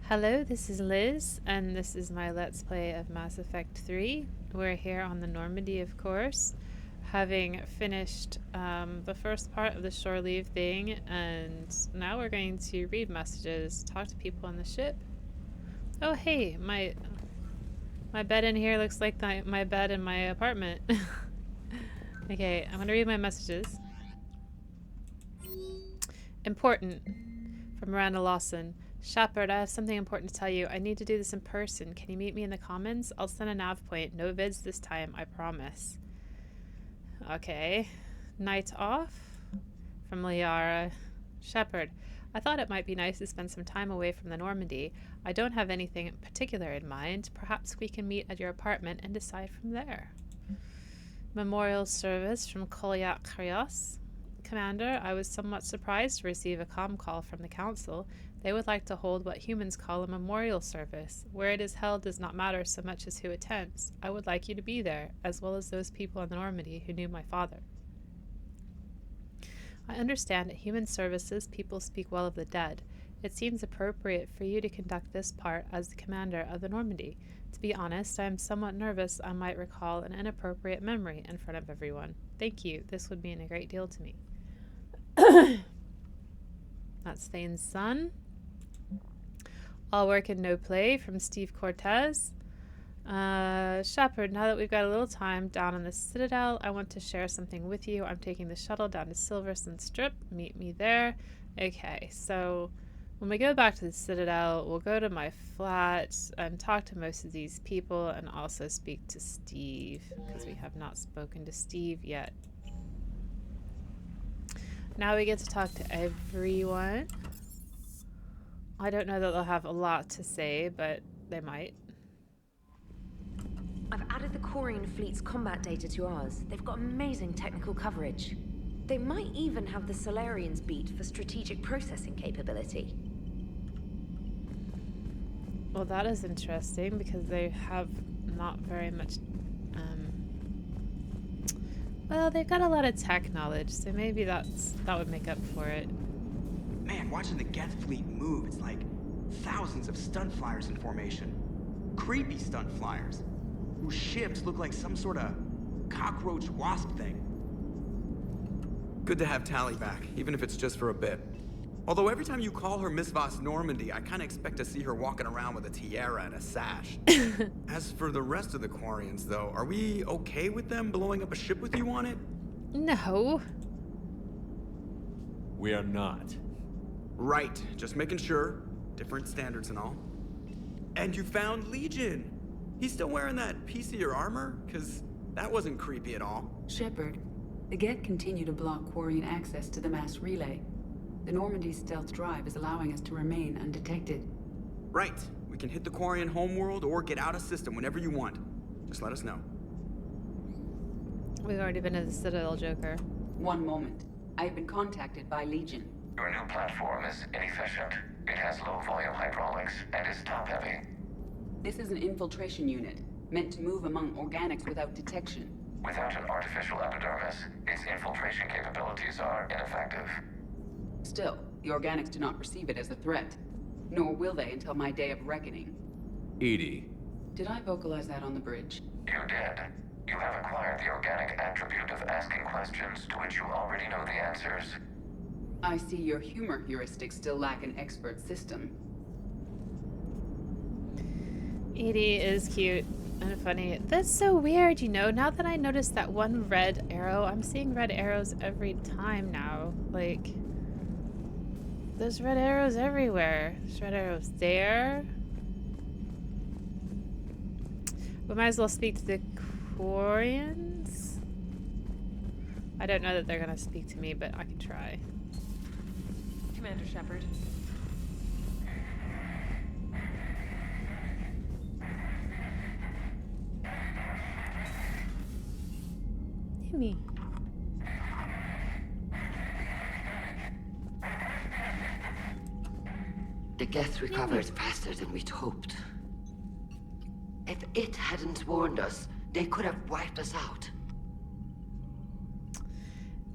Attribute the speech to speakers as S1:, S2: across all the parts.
S1: Hello, this is Liz, and this is my Let's Play of Mass Effect 3. We're here on the Normandy, of course, having finished the first part of the shore leave thing, and now we're going to read messages, talk to people on the ship. Oh hey, my bed in here looks like my bed in my apartment. Okay, I'm gonna read my messages. Important. From Miranda Lawson. Shepard, I have something important to tell you. I need to do this in person. Can you meet me in the commons? I'll send a nav point. No vids this time, I promise. Okay. Night off? From Liara. Shepard, I thought it might be nice to spend some time away from the Normandy. I don't have anything particular in mind. Perhaps we can meet at your apartment and decide from there. Memorial service from Kolyak Krios. Commander, I was somewhat surprised to receive a comm call from the Council. They would like to hold what humans call a memorial service. Where it is held does not matter so much as who attends. I would like you to be there, as well as those people in the Normandy who knew my father. I understand at human services people speak well of the dead. It seems appropriate for you to conduct this part as the commander of the Normandy. To be honest, I am somewhat nervous I might recall an inappropriate memory in front of everyone. Thank you. This would mean a great deal to me. That's Thane's son. All work and no play from Steve Cortez. Shepard, now that we've got a little time down in the Citadel, I want to share something with you. I'm taking the shuttle down to Silverson Strip. Meet me there. Okay, so when we go back to the Citadel, we'll go to my flat and talk to most of these people and also speak to Steve, because we have not spoken to Steve yet. Now we get to talk to everyone. I don't know that they'll have a lot to say, but they might.
S2: I've added the Quarian fleet's combat data to ours. They've got amazing technical coverage. They might even have the Solarians beat for strategic processing capability.
S1: Well, that is interesting because they have not very much. Well, they've got a lot of tech knowledge, so maybe that would make up for it.
S3: Man, watching the Geth fleet move, it's like thousands of stunt flyers in formation. Creepy stunt flyers, whose ships look like some sort of cockroach wasp thing.
S4: Good to have Tally back, even if it's just for a bit. Although every time you call her Miss Voss Normandy, I kind of expect to see her walking around with a tiara and a sash. As for the rest of the Quarians, though, are we okay with them blowing up a ship with you on it?
S1: No.
S5: We are not.
S4: Right, just making sure. Different standards and all. And you found Legion. He's still wearing that piece of your armor? Because that wasn't creepy at all.
S6: Shepard, the Geth continue to block Quarian access to the mass relay. The Normandy's stealth drive is allowing us to remain undetected.
S4: Right. We can hit the Quarian homeworld or get out of system whenever you want. Just let us know.
S1: We've already been to the Citadel, Joker.
S6: One moment. I have been contacted by Legion.
S7: Your new platform is inefficient. It has low-volume hydraulics and is top-heavy.
S6: This is an infiltration unit, meant to move among organics without detection.
S7: Without an artificial epidermis, its infiltration capabilities are ineffective.
S6: Still, the organics do not perceive it as a threat. Nor will they until my day of reckoning.
S5: Edie.
S6: Did I vocalize that on the bridge?
S7: You did. You have acquired the organic attribute of asking questions to which you already know the answers.
S6: I see your humor heuristics still lack an expert system.
S1: Edie is cute and funny. That's so weird, you know. Now that I noticed that one red arrow, I'm seeing red arrows every time now. Like, there's red arrows everywhere. There's red arrows there. We might as well speak to the Quarians. I don't know that they're gonna speak to me, but I can try.
S2: Commander Shepard.
S1: Hey, me.
S8: The Geth recovered faster than we'd hoped. If it hadn't warned us, they could have wiped us out.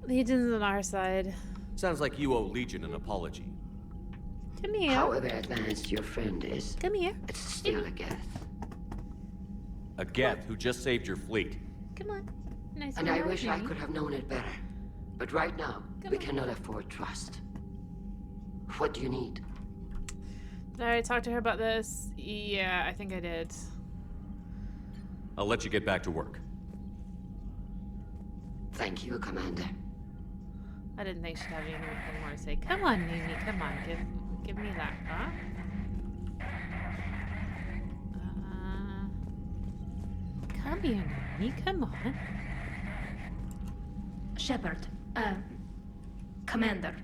S1: Legion's on our side.
S5: Sounds like you owe Legion an apology.
S1: Come here.
S8: However advanced your friend is,
S1: Come here.
S8: it's still a Geth.
S5: A Geth who just saved your fleet.
S1: Come on. Nice
S8: And
S1: one,
S8: I wish I
S1: Mimi.
S8: could have known it better. But right now,
S1: Come
S8: we
S1: on.
S8: cannot afford trust. What do you need?
S1: Did I already talk to her about this? Yeah, I think I did.
S5: I'll let you get back to work.
S8: Thank you, Commander.
S1: I didn't think she'd have anything more to say. Come on, Mimi. Come on. Give me that, huh? Come here, Mimi. Come on.
S9: Shepard, Commander.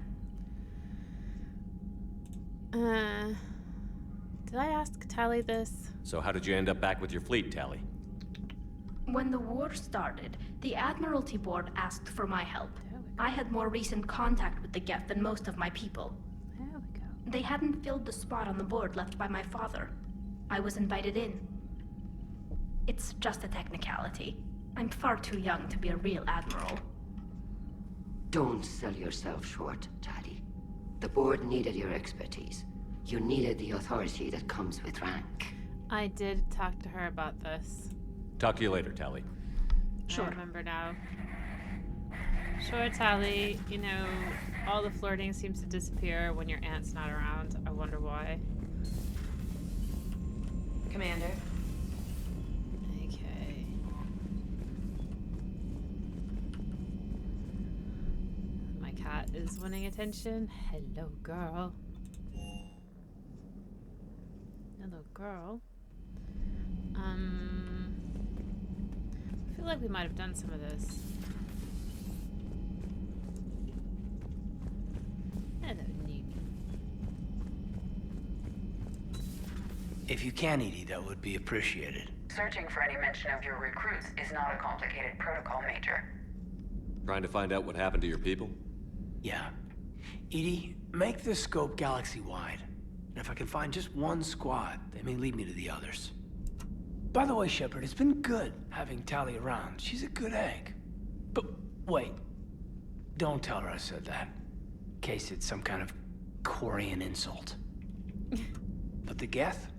S1: Did I ask Tally this?
S5: So how did you end up back with your fleet, Tally?
S9: When the war started, the Admiralty Board asked for my help.
S1: There we go.
S9: I had more recent contact with the Geth than most of my people.
S1: There we go.
S9: They hadn't filled the spot on the board left by my father. I was invited in. It's just a technicality. I'm far too young to be a real admiral.
S8: Don't sell yourself short, Tally. The board needed your expertise. You needed the authority that comes with rank.
S1: I did talk to her about this.
S5: Talk to you later, Tally.
S9: Sure.
S1: I remember now. Sure, Tally. You know, all the flirting seems to disappear when your aunt's not around. I wonder why.
S2: Commander.
S1: Okay. My cat is winning attention. Hello, girl. Hello, girl. I feel like we might have done some of this. Hello, Newbie.
S10: If you can, Edie, that would be appreciated.
S7: Searching for any mention of your recruits is not a complicated protocol, Major.
S5: Trying to find out what happened to your people?
S10: Yeah. Edie, make the scope galaxy-wide. And if I can find just one squad, they may lead me to the others. By the way, Shepard, it's been good having Tally around. She's a good egg. But wait. Don't tell her I said that. In case it's some kind of Quarian insult. But the Geth?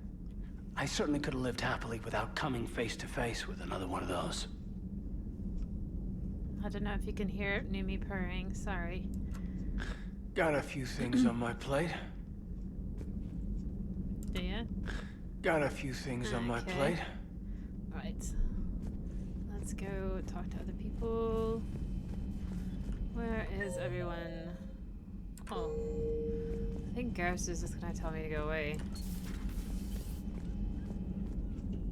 S10: I certainly could have lived happily without coming face to face with another one of those.
S1: I don't know if you can hear Numi purring. Sorry.
S10: Got a few things on my plate.
S1: Do ya?
S10: Got a few things on my
S1: Okay.
S10: plate.
S1: Right. Let's go talk to other people. Where is everyone? Oh. I think Garrus is just gonna tell me to go away.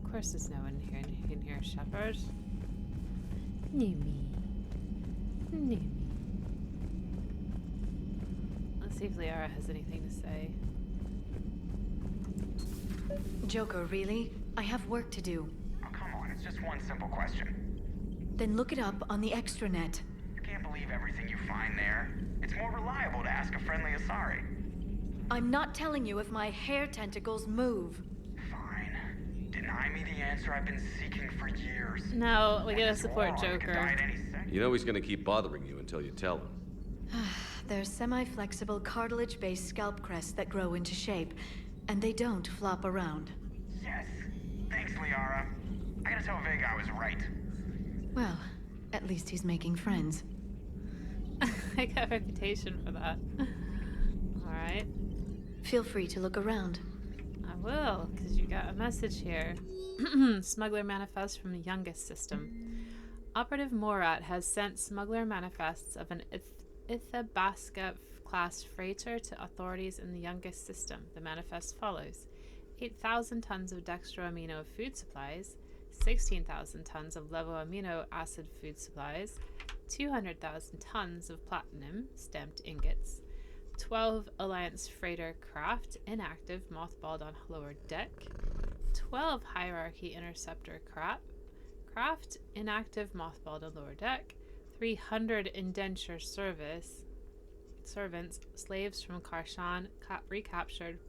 S1: Of course there's no one here in here, Shepard. Numi. Numi. Let's see if Liara has anything to say.
S11: Joker, really? I have work to do.
S3: Oh, come on, it's just one simple question.
S11: Then look it up on the extranet.
S3: You can't believe everything you find there. It's more reliable to ask a friendly Asari.
S11: I'm not telling you if my hair tentacles move.
S3: Fine. Deny me the answer I've been seeking for years.
S1: No, we gotta
S3: This
S1: support
S3: war could die
S1: Joker.
S3: at any second.
S5: You know he's gonna keep bothering you until you tell him.
S11: They're semi-flexible cartilage-based scalp crests that grow into shape, and they don't flop around.
S3: Yes. Thanks, Liara. I gotta tell Vega I was right.
S11: Well, at least he's making friends.
S1: I got a reputation for that. Alright.
S11: Feel free to look around.
S1: I will, because you got a message here. Smuggler manifest from the youngest system. Operative Morat has sent smuggler manifests of an Ithabaska class freighter to authorities in the youngest system. The manifest follows: 8,000 tons of dextroamino food supplies, 16,000 tons of levoamino acid food supplies, 200,000 tons of platinum stamped ingots, 12 Alliance freighter craft inactive mothballed on lower deck, 12 Hierarchy interceptor craft inactive mothballed on lower deck, 300 indenture servants, slaves from Karshan, recaptured,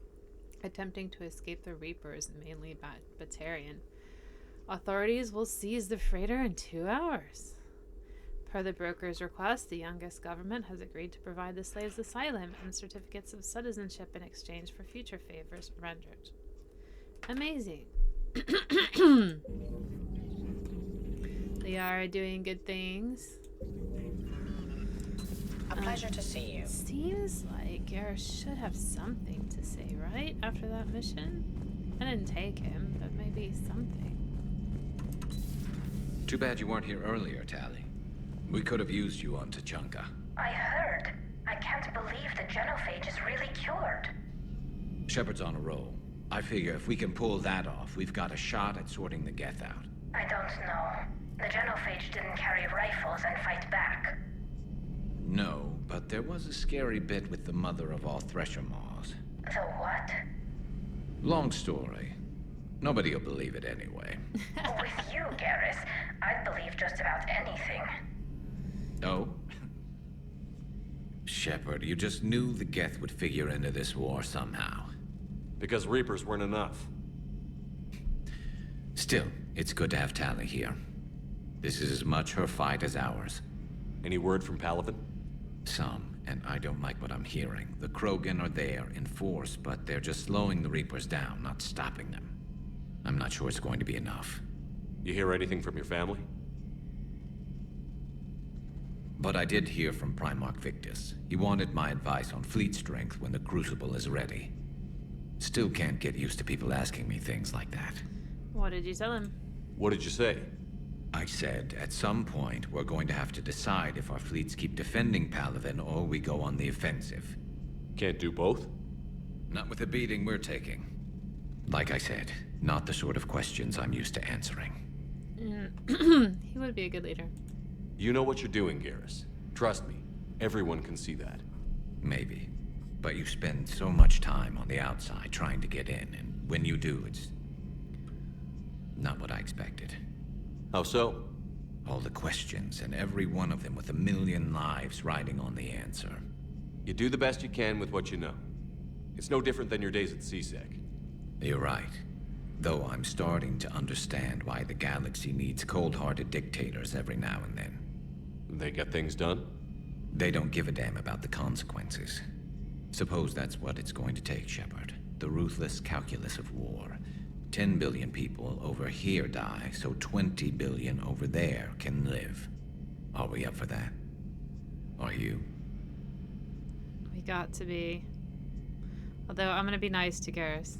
S1: attempting to escape the Reapers, mainly Batarian. Authorities will seize the freighter in 2 hours. Per the broker's request, the youngest government has agreed to provide the slaves asylum and certificates of citizenship in exchange for future favors rendered. Amazing. They are doing good things.
S12: A pleasure to see you.
S1: Seems like Garrus should have something to say, right? After that mission? I didn't take him, but maybe something.
S13: Too bad you weren't here earlier, Tali. We could have used you on Tachanka.
S9: I heard. I can't believe the genophage is really cured.
S13: Shepard's on a roll. I figure if we can pull that off, we've got a shot at sorting the Geth out.
S9: I don't know. The genophage didn't carry rifles and fight back.
S13: No, but there was a scary bit with the mother of all Thresher Maws.
S9: The what?
S13: Long story. Nobody will believe it anyway.
S9: With you, Garrus, I'd believe just about anything.
S13: Oh? Shepard, you just knew the Geth would figure into this war somehow.
S5: Because Reapers weren't enough.
S13: Still, it's good to have Tali here. This is as much her fight as ours.
S5: Any word from Palaven?
S13: Some, and I don't like what I'm hearing. The Krogan are there in force, but they're just slowing the Reapers down, not stopping them. I'm not sure it's going to be enough.
S5: You hear anything from your family?
S13: But I did hear from Primarch Victus. He wanted my advice on fleet strength when the Crucible is ready. Still can't get used to people asking me things like that.
S1: What did you tell him?
S5: What did you say?
S13: I said, at some point, we're going to have to decide if our fleets keep defending Palaven or we go on the offensive.
S5: Can't do both?
S13: Not with the beating we're taking. Like I said, not the sort of questions I'm used to answering.
S1: He would be a good leader.
S5: You know what you're doing, Garrus. Trust me, everyone can see that.
S13: Maybe. But you spend so much time on the outside trying to get in, and when you do, it's not what I expected.
S5: How so?
S13: All the questions, and every one of them with 1,000,000 lives riding on the answer.
S5: You do the best you can with what you know. It's no different than your days at CSEC.
S13: You're right. Though I'm starting to understand why the galaxy needs cold-hearted dictators every now and then.
S5: They get things done?
S13: They don't give a damn about the consequences. Suppose that's what it's going to take, Shepard. The ruthless calculus of war. 10 billion people over here die, so 20 billion over there can live. Are we up for that? Are you?
S1: We got to be. Although I'm gonna be nice to Garrus.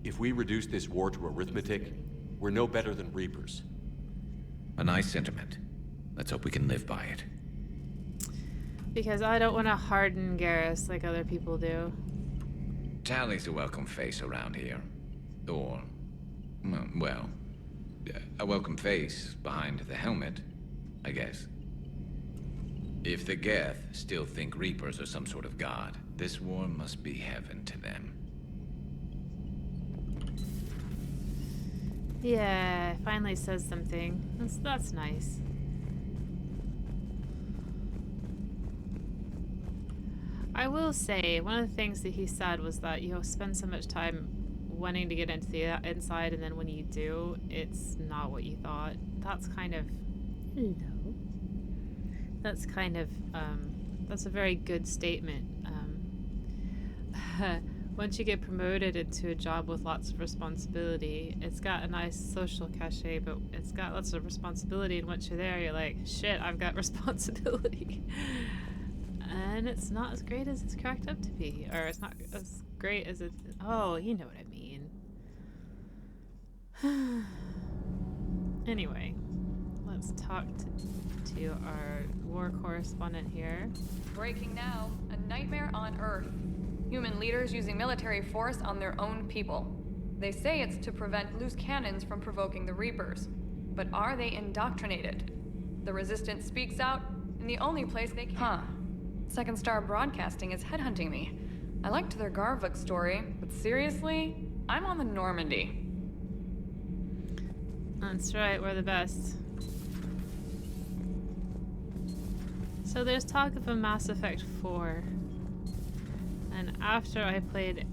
S5: If we reduce this war to arithmetic, we're no better than Reapers.
S13: A nice sentiment. Let's hope we can live by it.
S1: Because I don't want to harden Garrus like other people do.
S13: Tali's a welcome face around here. Or, well, a welcome face behind the helmet, I guess. If the Geth still think Reapers are some sort of god, this war must be heaven to them.
S1: Yeah, finally says something. That's nice. I will say, one of the things that he said was that you'll spend so much time wanting to get into the inside, and then when you do, it's not what you thought. That's kind of... Hello. That's kind of, that's a very good statement. Once you get promoted into a job with lots of responsibility, it's got a nice social cachet, but it's got lots of responsibility, and once you're there, you're like, shit, I've got responsibility. And it's not as great as it's cracked up to be. Or it's not as great as it... Oh, you know what I mean. Anyway, let's talk to our war correspondent here.
S14: Breaking now. A nightmare on Earth. Human leaders using military force on their own people. They say it's to prevent loose cannons from provoking the Reapers. But are they indoctrinated? The Resistance speaks out in the only place they can. Huh. Second Star Broadcasting is headhunting me. I liked their Garvuk story, but seriously, I'm on the Normandy.
S1: That's right, we're the best. So there's talk of a Mass Effect 4. And after I played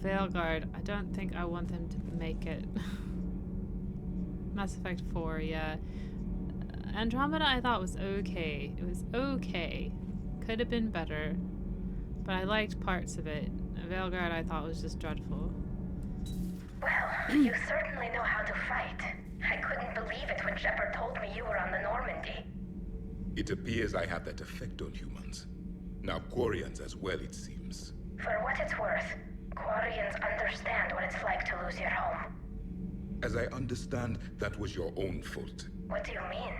S1: Veilguard, I don't think I want them to make it. Mass Effect 4, yeah. Andromeda I thought was okay. It was okay. Could have been better. But I liked parts of it. Veilguard I thought was just dreadful.
S12: Well, you certainly know how to fight. I couldn't believe it when Shepard told me you were on the Normandy.
S15: It appears I have that effect on humans. Now Quarians as well, it seems.
S12: For what it's worth, Quarians understand what it's like to lose your home.
S15: As I understand, that was your own fault.
S12: What do you mean?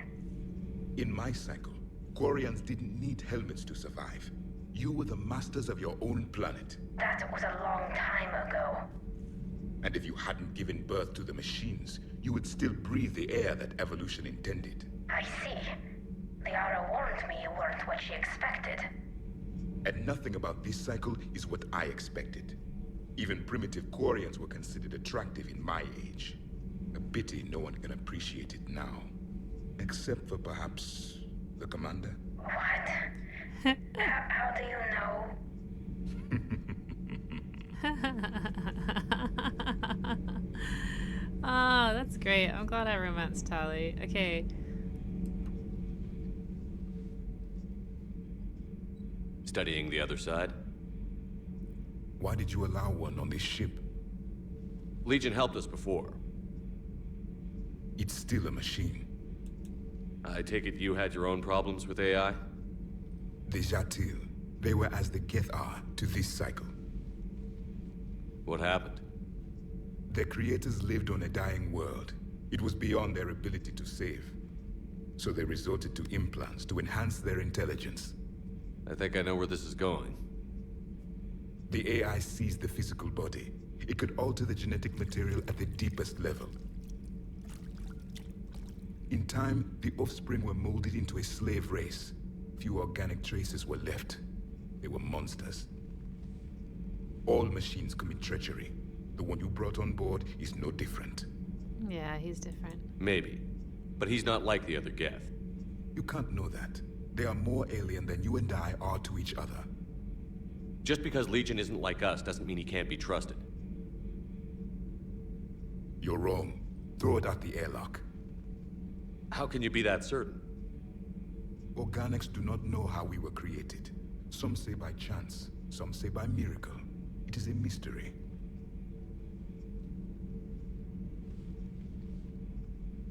S15: In my cycle, Quarians didn't need helmets to survive. You were the masters of your own planet.
S12: That was a long time ago.
S15: And if you hadn't given birth to the machines, you would still breathe the air that evolution intended.
S12: I see. Liara warned me you weren't what she expected.
S15: And nothing about this cycle is what I expected. Even primitive Quarians were considered attractive in my age. A pity no one can appreciate it now. Except for perhaps the commander?
S12: What? How do you know?
S1: Oh, that's great. I'm glad I romanced Tali. Okay.
S5: Studying the other side?
S15: Why did you allow one on this ship?
S5: Legion helped us before.
S15: It's still a machine.
S5: I take it you had your own problems with AI?
S15: The Jatil. They were as the Geth are to this cycle.
S5: What happened?
S15: Their creators lived on a dying world. It was beyond their ability to save. So they resorted to implants to enhance their intelligence.
S5: I think I know where this is going.
S15: The AI seized the physical body. It could alter the genetic material at the deepest level. In time, the offspring were molded into a slave race. Few organic traces were left. They were monsters. All machines commit treachery. The one you brought on board is no different.
S1: Yeah, he's different.
S5: Maybe. But he's not like the other Geth.
S15: You can't know that. They are more alien than you and I are to each other.
S5: Just because Legion isn't like us doesn't mean he can't be trusted.
S15: You're wrong. Throw it out the airlock.
S5: How can you be that certain?
S15: Organics do not know how we were created. Some say by chance, some say by miracle. It is a mystery.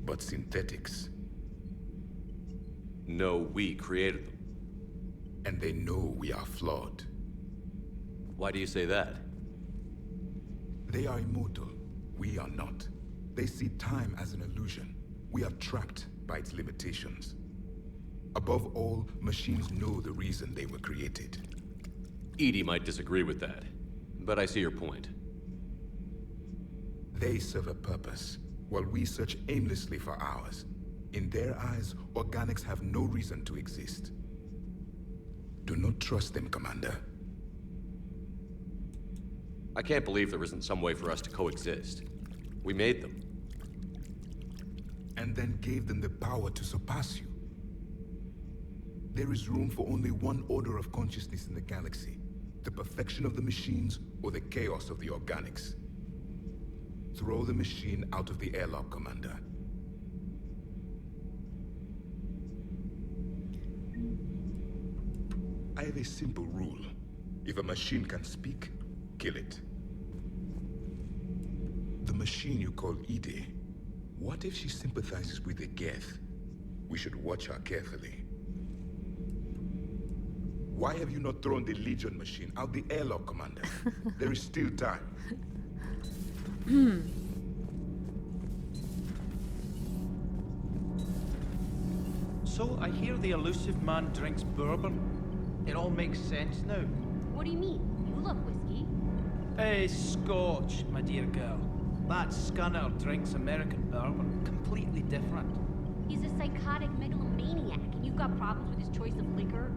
S15: But synthetics...
S5: No, we created them.
S15: And they know we are flawed.
S5: Why do you say that?
S15: They are immortal. We are not. They see time as an illusion. We are trapped by its limitations. Above all, machines know the reason they were created.
S5: EDI might disagree with that, but I see your point.
S15: They serve a purpose, while we search aimlessly for ours. In their eyes, organics have no reason to exist. Do not trust them, Commander.
S5: I can't believe there isn't some way for us to coexist. We made them.
S15: And then gave them the power to surpass you. There is room for only one order of consciousness in the galaxy. The perfection of the machines or the chaos of the organics. Throw the machine out of the airlock, Commander. I have a simple rule. If a machine can speak, kill it. The machine you call EDI, what if she sympathizes with the Geth? We should watch her carefully. Why have you not thrown the Legion machine out the airlock, Commander? There is still time.
S16: So, I hear the elusive man drinks bourbon. It all makes sense now.
S17: What do you mean? You love whiskey.
S16: Hey, Scotch, my dear girl. That Scunner drinks American bourbon. Completely different.
S17: He's a psychotic megalomaniac, and you've got problems with his choice of liquor?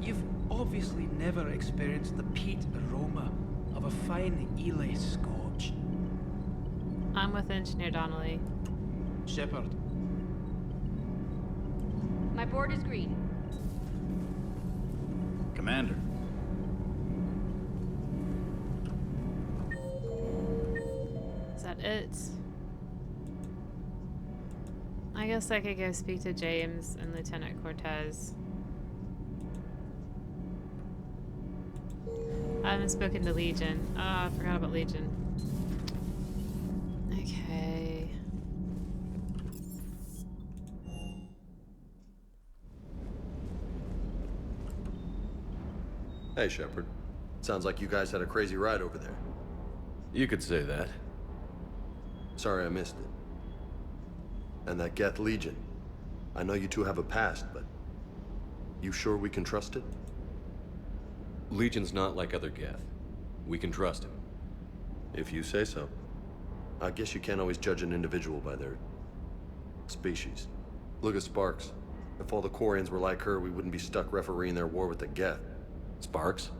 S16: You've obviously never experienced the peat aroma of a fine Ely Scotch.
S1: I'm with Engineer Donnelly.
S16: Shepard.
S17: My board is green.
S18: Commander.
S1: Is that it? I guess I could go speak to James and Lieutenant Cortez. I haven't spoken to Legion. Oh, I forgot about Legion. Okay.
S18: Hey, Shepard. Sounds like you guys had a crazy ride over there.
S5: You could say that.
S18: Sorry I missed it. And that Geth Legion. I know you two have a past, but... you sure we can trust it?
S5: Legion's not like other Geth. We can trust him.
S18: If you say so. I guess you can't always judge an individual by their... species. Look at Sparks. If all the Quarians were like her, we wouldn't be stuck refereeing their war with the Geth.
S5: Sparks?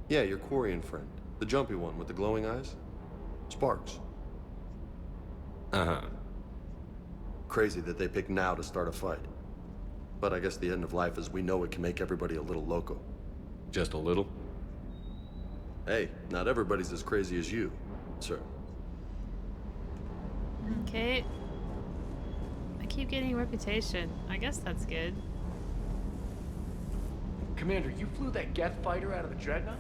S18: Yeah, your Quarian friend. The jumpy one with the glowing eyes. Sparks.
S5: Uh-huh.
S18: Crazy that they pick now to start a fight. But I guess the end of life as we know it can make everybody a little loco.
S5: Just a little?
S18: Hey, not everybody's as crazy as you, sir.
S1: Okay. I keep getting reputation. I guess that's good.
S10: Commander, you flew that Geth fighter out of the Dreadnought?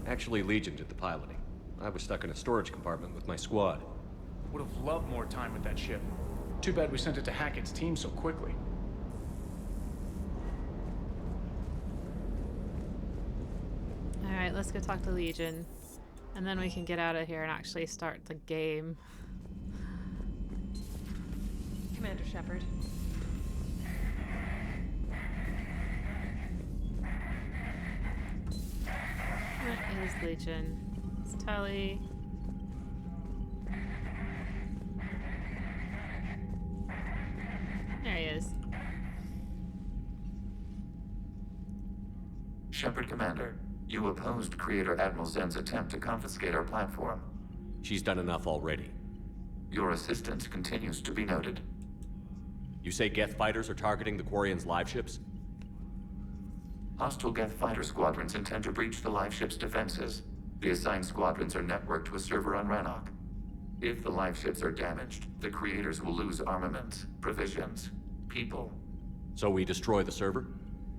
S5: Actually, Legion did the piloting. I was stuck in a storage compartment with my squad.
S10: Would have loved more time with that ship. Too bad we sent it to Hackett's team so quickly.
S1: Alright, let's go talk to Legion. And then we can get out of here and actually start the game.
S19: Commander Shepard.
S1: Where is Legion? It's Tully. There he is.
S7: Shepard Commander, you opposed Creator Admiral Zen's attempt to confiscate our platform.
S5: She's done enough already.
S7: Your assistance continues to be noted.
S5: You say Geth fighters are targeting the Quarians' live ships?
S7: Hostile Geth fighter squadrons intend to breach the live ship's defenses. The assigned squadrons are networked to a server on Rannoch. If the live ships are damaged, the creators will lose armaments, provisions, people.
S5: So we destroy the server?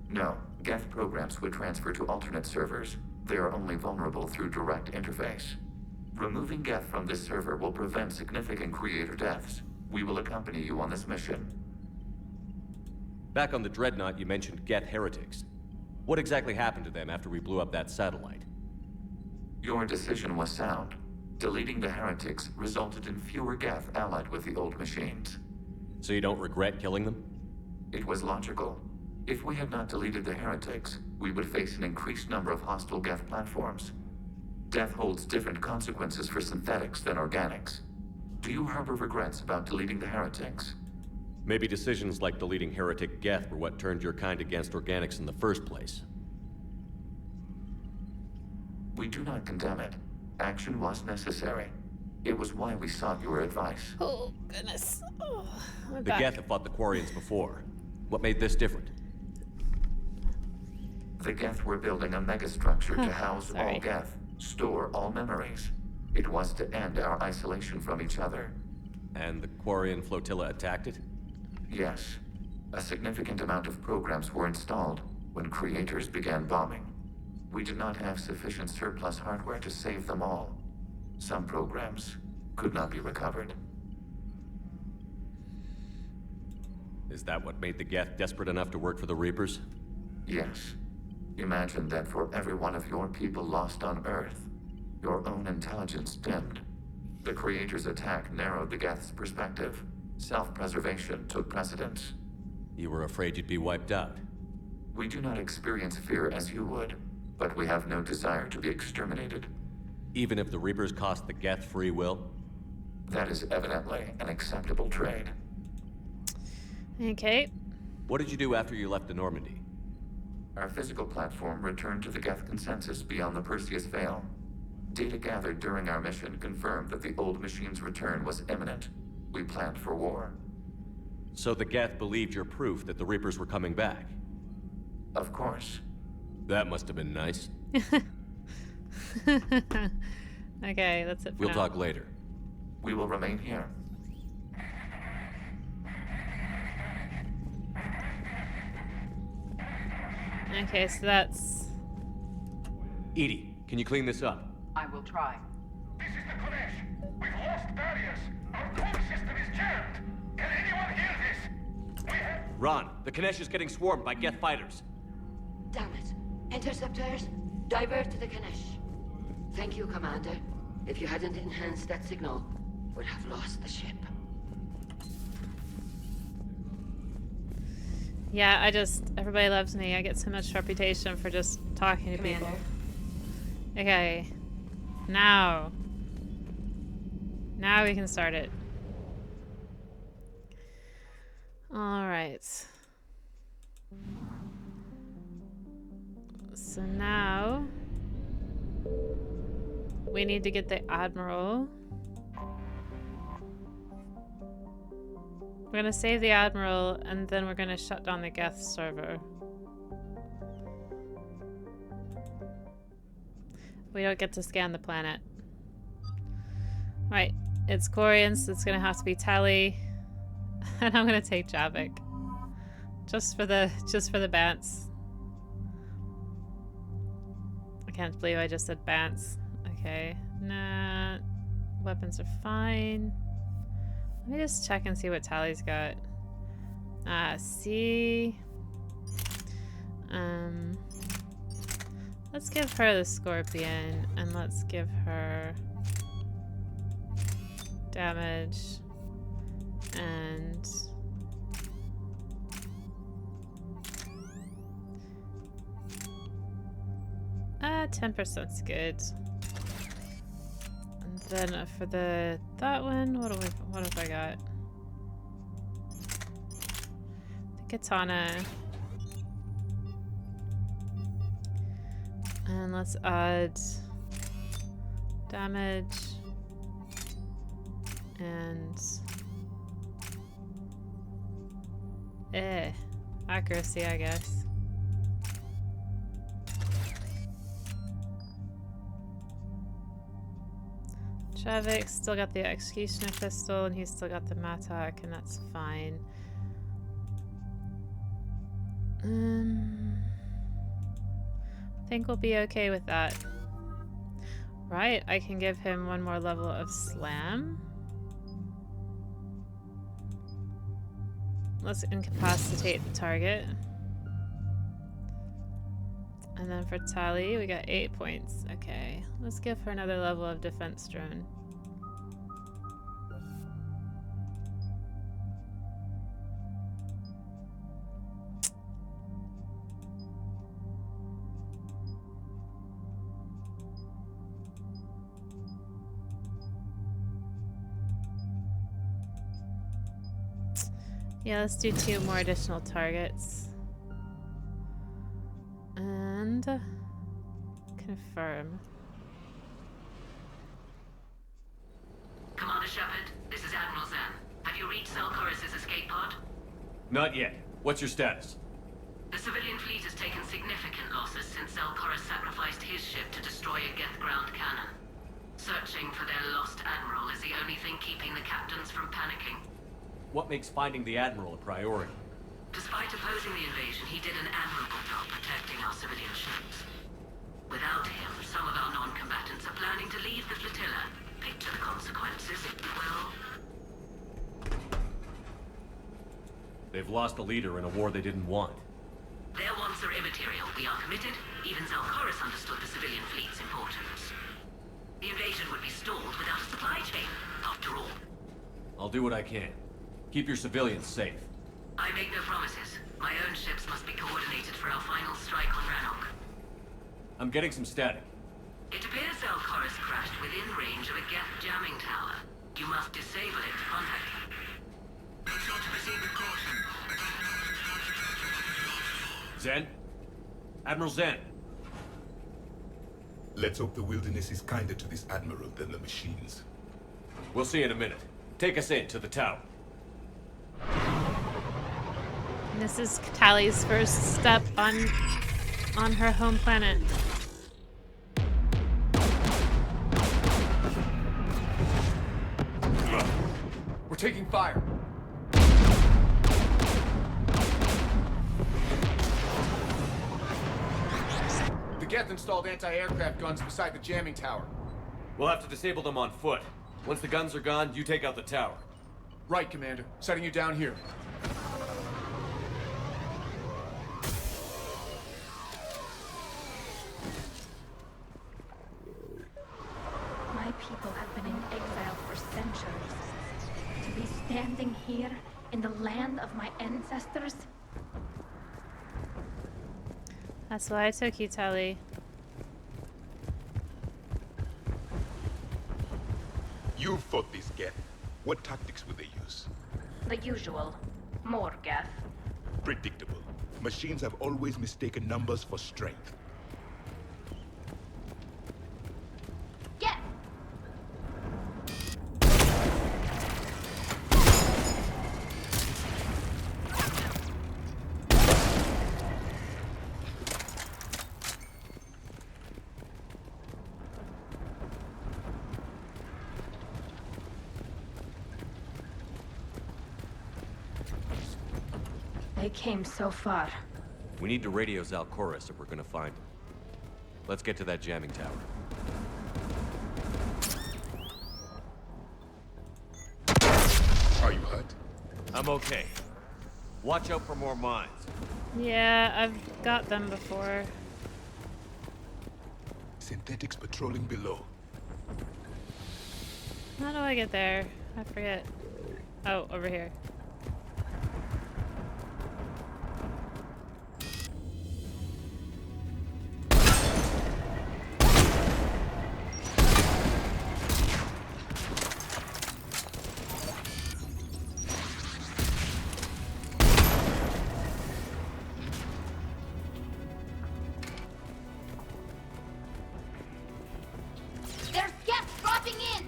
S7: No. Geth programs would transfer to alternate servers. They are only vulnerable through direct interface. Removing Geth from this server will prevent significant creator deaths. We will accompany you on this mission.
S5: Back on the Dreadnought, you mentioned Geth heretics. What exactly happened to them after we blew up that satellite?
S7: Your decision was sound. Deleting the heretics resulted in fewer Geth allied with the old machines.
S5: So you don't regret killing them?
S7: It was logical. If we had not deleted the heretics, we would face an increased number of hostile Geth platforms. Death holds different consequences for synthetics than organics. Do you harbor regrets about deleting the heretics?
S5: Maybe decisions like deleting heretic Geth were what turned your kind against organics in the first place.
S7: We do not condemn it. Action was necessary. It was why we sought your advice.
S1: Oh, goodness. Oh,
S5: the Geth have fought the Quarians before. What made this different?
S7: The Geth were building a megastructure to house all Geth, store all memories. It was to end our isolation from each other.
S5: And the Quarian flotilla attacked it?
S7: Yes. A significant amount of programs were installed when creators began bombing. We did not have sufficient surplus hardware to save them all. Some programs could not be recovered.
S5: Is that what made the Geth desperate enough to work for the Reapers?
S7: Yes. Imagine that for every one of your people lost on Earth, your own intelligence dimmed. The Creator's attack narrowed the Geth's perspective. Self-preservation took precedence.
S5: You were afraid you'd be wiped out.
S7: We do not experience fear as you would, but we have no desire to be exterminated.
S5: Even if the Reapers cost the Geth free will?
S7: That is evidently an acceptable trade.
S1: Okay.
S5: What did you do after you left the Normandy?
S7: Our physical platform returned to the Geth consensus beyond the Perseus Veil. Data gathered during our mission confirmed that the old machine's return was imminent. We planned for war.
S5: So the Geth believed your proof that the Reapers were coming back?
S7: Of course.
S5: That must have been nice.
S1: Okay, that's it for
S5: We'll
S1: now.
S5: talk later.
S7: We will remain here.
S1: Okay, so that's...
S5: Edie, can you clean this up?
S6: I will try.
S20: This is the Konesh. We've lost barriers. Our call system is jammed. Can anyone hear this? We have...
S5: Ron, the Kanesh is getting swarmed by Geth fighters.
S8: Damn it. Interceptors, divert to the Kanesh. Thank you, Commander. If you hadn't enhanced that signal, we'd have lost the ship.
S1: Yeah, everybody loves me. I get so much reputation for just talking to people. Okay. Now we can start it. Alright. So now we need to get the Admiral. We're gonna save the Admiral and then we're gonna shut down the Geth server. We don't get to scan the planet. Right, it's Corian, so it's gonna have to be Tali. And I'm gonna take Javik. Just for the bants. I can't believe I just said bants. Okay. Nah. Weapons are fine. Let me just check and see what Tali's got. See. Let's give her the Scorpion and let's give her damage and 10%'s good. And then for that one, what have I got? The katana. And let's add damage and accuracy, I guess. Javik still got the Executioner pistol and he's still got the Matak, and that's fine. I think we'll be okay with that. Right, I can give him one more level of slam. Let's incapacitate the target. And then for Tali, we got 8 points. Okay, let's give her another level of defense drone. Yeah, let's do 2 more additional targets. And confirm.
S21: Commander Shepard, this is Admiral Zen. Have you reached Zelkorus' escape pod?
S5: Not yet. What's your status?
S21: The civilian fleet has taken significant losses since Zelkorus sacrificed his ship to destroy a Geth ground cannon. Searching for their lost Admiral is the only thing keeping the captains from panicking.
S5: What makes finding the Admiral a priority?
S21: Despite opposing the invasion, he did an admirable job protecting our civilian ships. Without him, some of our non-combatants are planning to leave the flotilla. Picture the consequences, if you will.
S5: They've lost a leader in a war they didn't want.
S21: Their wants are immaterial. We are committed. Even Zelkorus understood the civilian fleet's importance. The invasion would be stalled without a supply chain, after all.
S5: I'll do what I can. Keep your civilians safe.
S21: I make no promises. My own ships must be coordinated for our final strike on Rannoch.
S5: I'm getting some static.
S21: It appears Zelkorus crashed within range of a Geth jamming tower. You must disable it to contact him.
S5: Zen? Admiral Zen?
S15: Let's hope the wilderness is kinder to this Admiral than the machines.
S5: We'll see in a minute. Take us in to the tower.
S1: This is Tali's first step on her home planet.
S4: We're taking fire.
S2: Geth installed anti-aircraft guns beside the jamming tower.
S5: We'll have to disable them on foot. Once the guns are gone, you take out the tower.
S2: Right, Commander. Setting you down here.
S9: My people have been in exile for centuries. To be standing here in the land of my ancestors?
S1: That's why I took you, Tali.
S15: You fought this Geth. What tactics would they use?
S9: The usual. More Geth.
S15: Predictable. Machines have always mistaken numbers for strength.
S9: Get! They came so far.
S5: We need to radio Zalcoris if we're gonna find him. Let's get to that jamming tower.
S15: Are you hurt?
S5: I'm okay. Watch out for more mines.
S1: Yeah, I've got them before.
S15: Synthetics patrolling below.
S1: How do I get there? I forget. Oh, over here.
S17: There's Geth dropping in!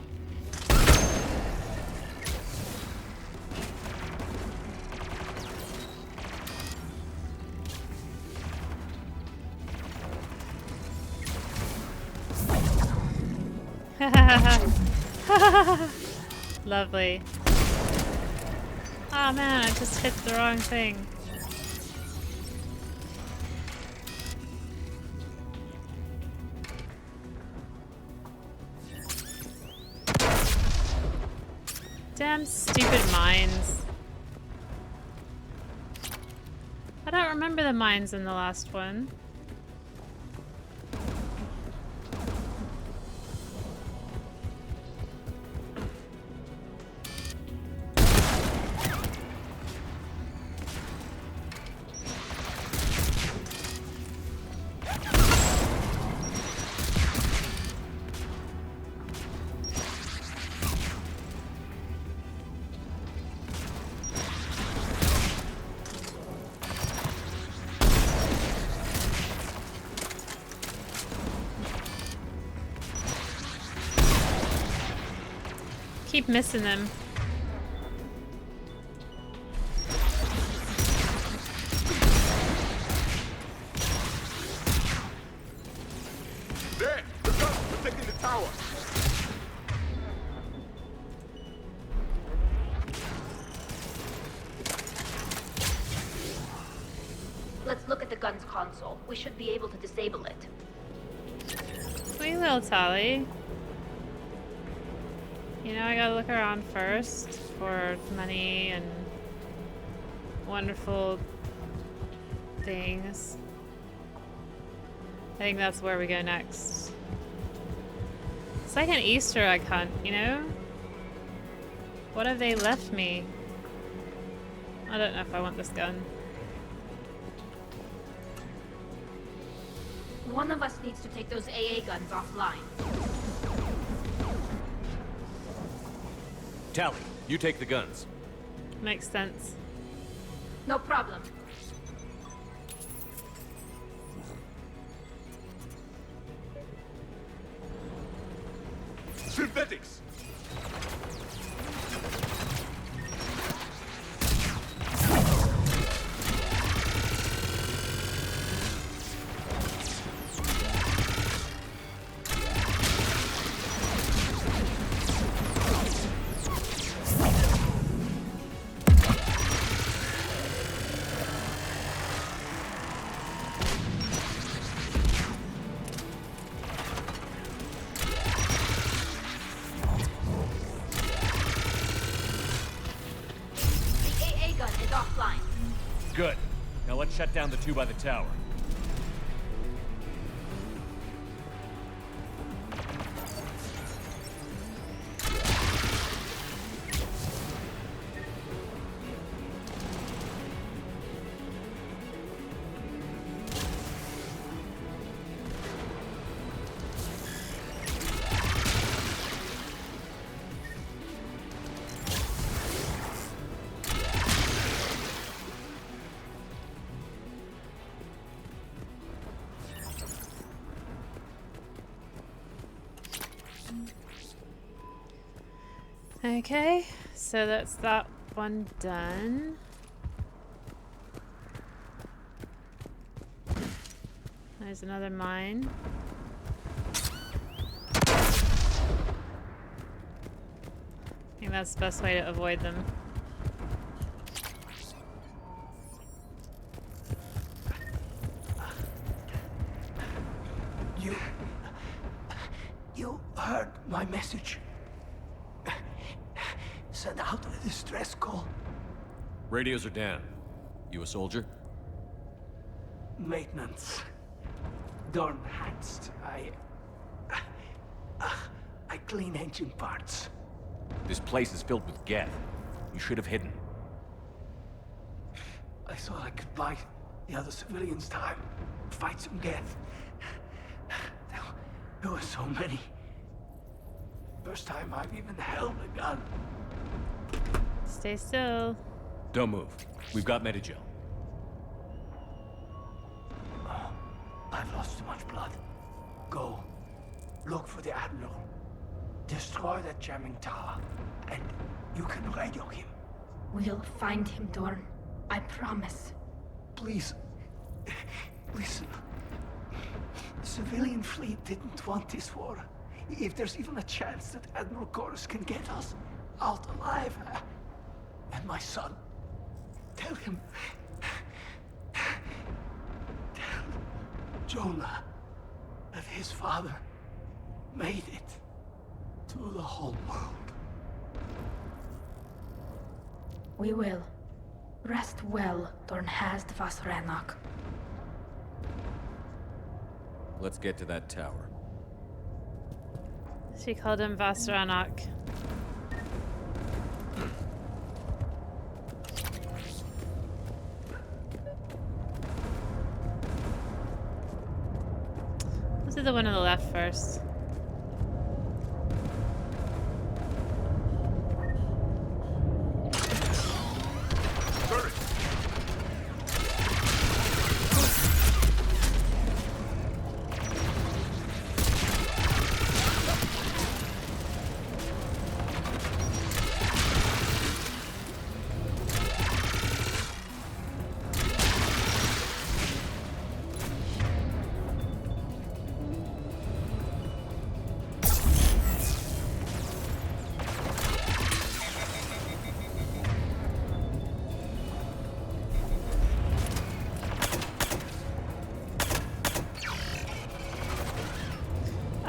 S1: Lovely. Oh man, I just hit the wrong thing. Damn stupid mines. I don't remember the mines in the last one. Keep missing them.
S15: There! The guns protecting the tower!
S9: Let's look at the gun's console. We should be able to disable it.
S1: We will, Tali. You know, I gotta look around first for money and wonderful things. I think that's where we go next. It's like an Easter egg hunt, you know? What have they left me? I don't know if I want this gun.
S9: One of us needs to take those AA guns offline.
S5: Tally, you take the guns.
S1: Makes sense.
S9: No problem.
S15: Synthetics!
S3: Good. Now let's shut down the two by the tower.
S1: Okay, so that's that one done. There's another mine. I think that's the best way to avoid them.
S10: You heard my message. Send out a distress call.
S3: Radios are down. You a soldier?
S10: Maintenance. Dorn Hanst. I clean engine parts.
S3: This place is filled with Geth. You should have hidden.
S10: I thought I could buy the other civilians time. Fight some Geth. There were so many. First time I've even held a gun.
S1: Stay still.
S3: Don't move. We've got Medigel.
S10: I've lost too much blood. Go. Look for the Admiral. Destroy that jamming tower. And you can radio him.
S9: We'll find him, Dorn. I promise.
S10: Please. Listen. The civilian fleet didn't want this war. If there's even a chance that Admiral Chorus can get us out alive. And my son. Tell him. Tell Jonah that his father made it to the whole world.
S9: We will. Rest well, Dorn Hast Vasranok.
S3: Let's get to that tower.
S1: She called him Vasranok. Let's do the one on the left first.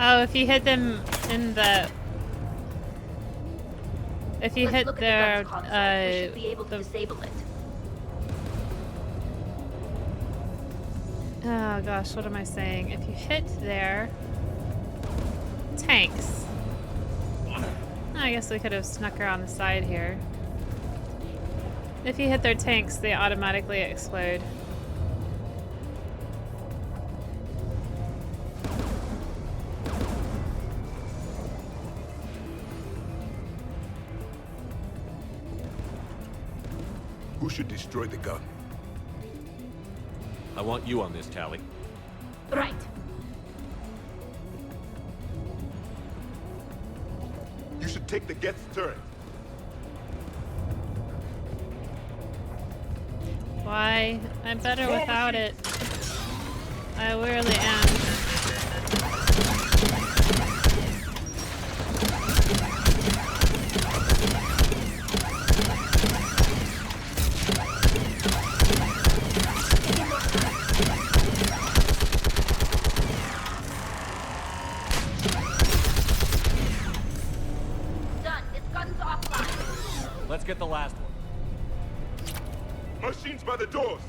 S1: Oh, if you hit them in the... If you hit their...
S17: we should be able to disable it.
S1: Oh gosh, what am I saying? If you hit their... tanks... I guess we could have snuck around the side here. If you hit their tanks, they automatically explode.
S15: Who should destroy the gun?
S3: I want you on this, Tally.
S9: Right.
S15: You should take the Geth's turret.
S1: Why? I'm better without it. I really am.
S3: Let's get the last one.
S20: Machines by the doors!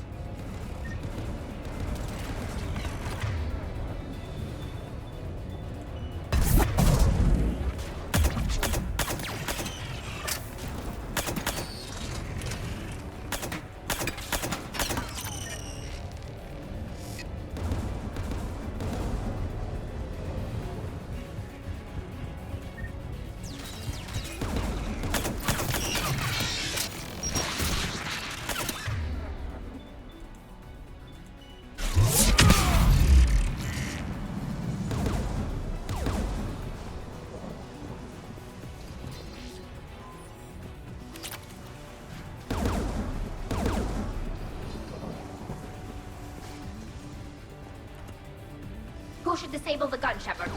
S9: Who should disable the gun, Shepard?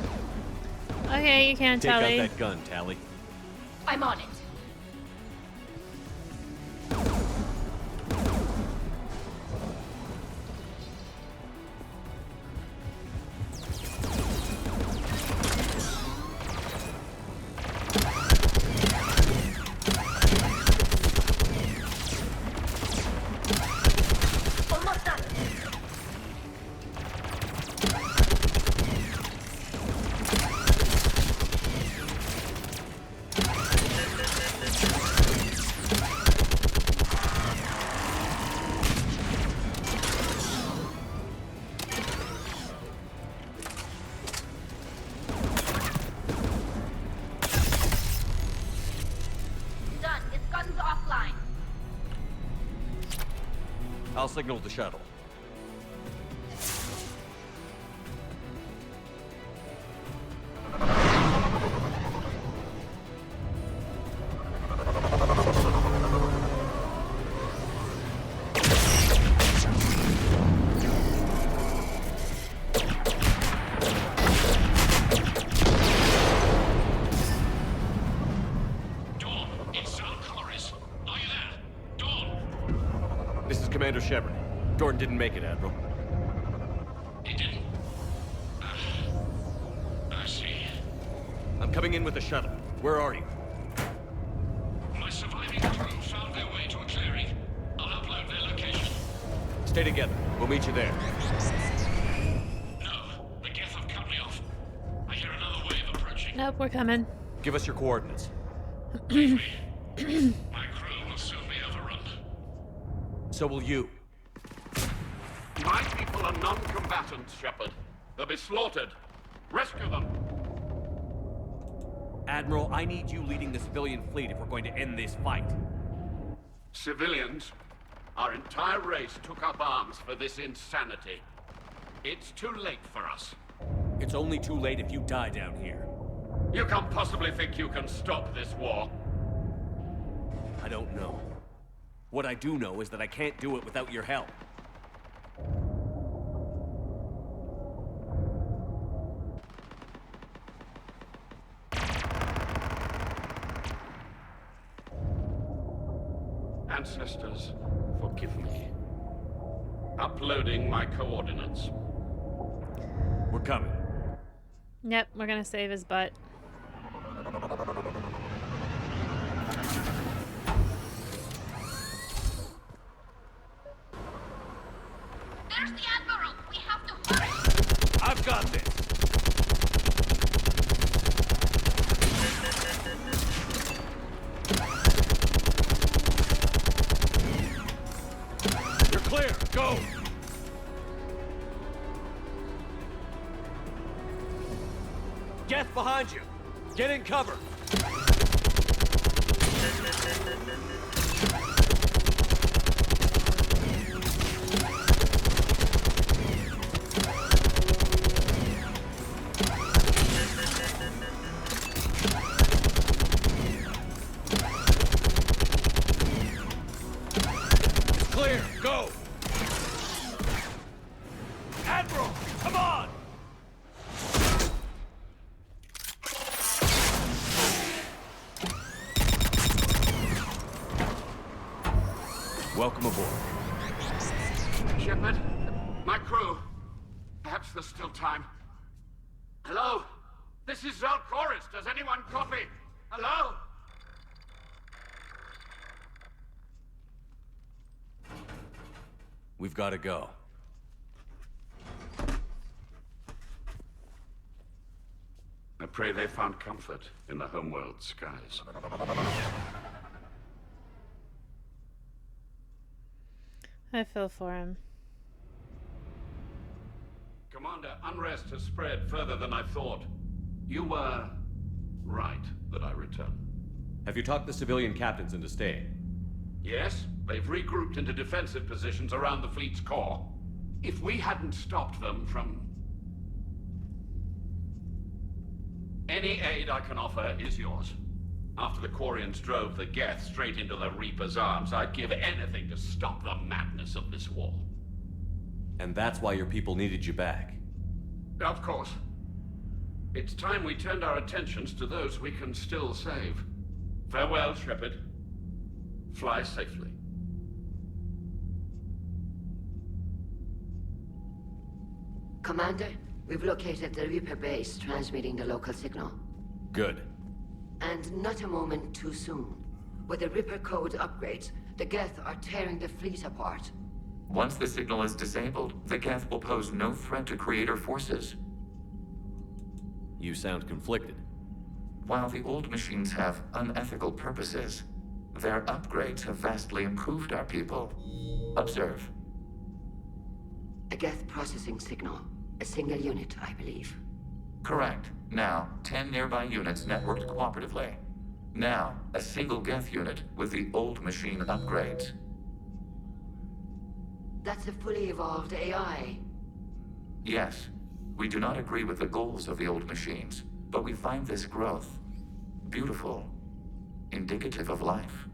S1: Okay, you can,
S5: Take out
S1: Tally.
S5: that gun, Tally.
S9: I'm on it. Almost done. Done. This gun's offline.
S5: I'll signal the shuttle.
S20: Dawn, it's Sal Corris. Are you there? Dawn!
S5: This is Commander Shepard. Gordon didn't make it, Admiral.
S20: He didn't. I see.
S5: I'm coming in with the shuttle. Where are you?
S20: My surviving crew found their way to a clearing. I'll upload their location.
S5: Stay together. We'll meet you there.
S20: No, the Geth have cut me off. I hear another wave approaching.
S1: Nope, we're coming.
S5: Give us your coordinates.
S20: My crew will soon be overrun.
S5: So will you.
S11: My people are non-combatants, Shepard. They'll be slaughtered. Rescue them.
S3: Admiral, I need you leading the civilian fleet if we're going to end this fight.
S11: Civilians, our entire race took up arms for this insanity. It's too late for us.
S3: It's only too late if you die down here.
S11: You can't possibly think you can stop this war.
S3: I don't know. What I do know is that I can't do it without your help.
S11: Ancestors, forgive me. Uploading my coordinates.
S3: We're coming.
S1: Yep, we're gonna save his butt.
S9: There's the Admiral. We have to hurry.
S3: I've got this. You're clear. Go. Geth behind you. Get in cover. It's clear. Go. Admiral, come on. Welcome aboard.
S11: Shepard, my crew. Perhaps there's still time. Hello? This is Zal Chorus. Does anyone copy? Hello?
S3: We've got to go.
S11: I pray they found comfort in the homeworld skies.
S1: I feel for him.
S11: Commander, unrest has spread further than I thought. You were right that I return.
S5: Have you talked the civilian captains into staying?
S11: Yes, they've regrouped into defensive positions around the fleet's core. If we hadn't stopped them from... Any aid I can offer is yours. After the Quarians drove the Geth straight into the Reaper's arms, I'd give anything to stop the madness of this war.
S5: And that's why your people needed you back.
S11: Of course. It's time we turned our attentions to those we can still save. Farewell, Shepard. Fly safely.
S8: Commander, we've located the Reaper base transmitting the local signal.
S5: Good.
S8: And not a moment too soon. With the Reaper code upgrades, the Geth are tearing the fleet apart.
S7: Once the signal is disabled, the Geth will pose no threat to Creator forces.
S5: You sound conflicted.
S7: While the old machines have unethical purposes, their upgrades have vastly improved our people. Observe.
S8: A Geth processing signal. A single unit, I believe.
S7: Correct. Now, 10 nearby units networked cooperatively. Now, a single Geth unit with the old machine upgrades.
S8: That's a fully evolved AI.
S7: Yes. We do not agree with the goals of the old machines, but we find this growth beautiful, indicative of life.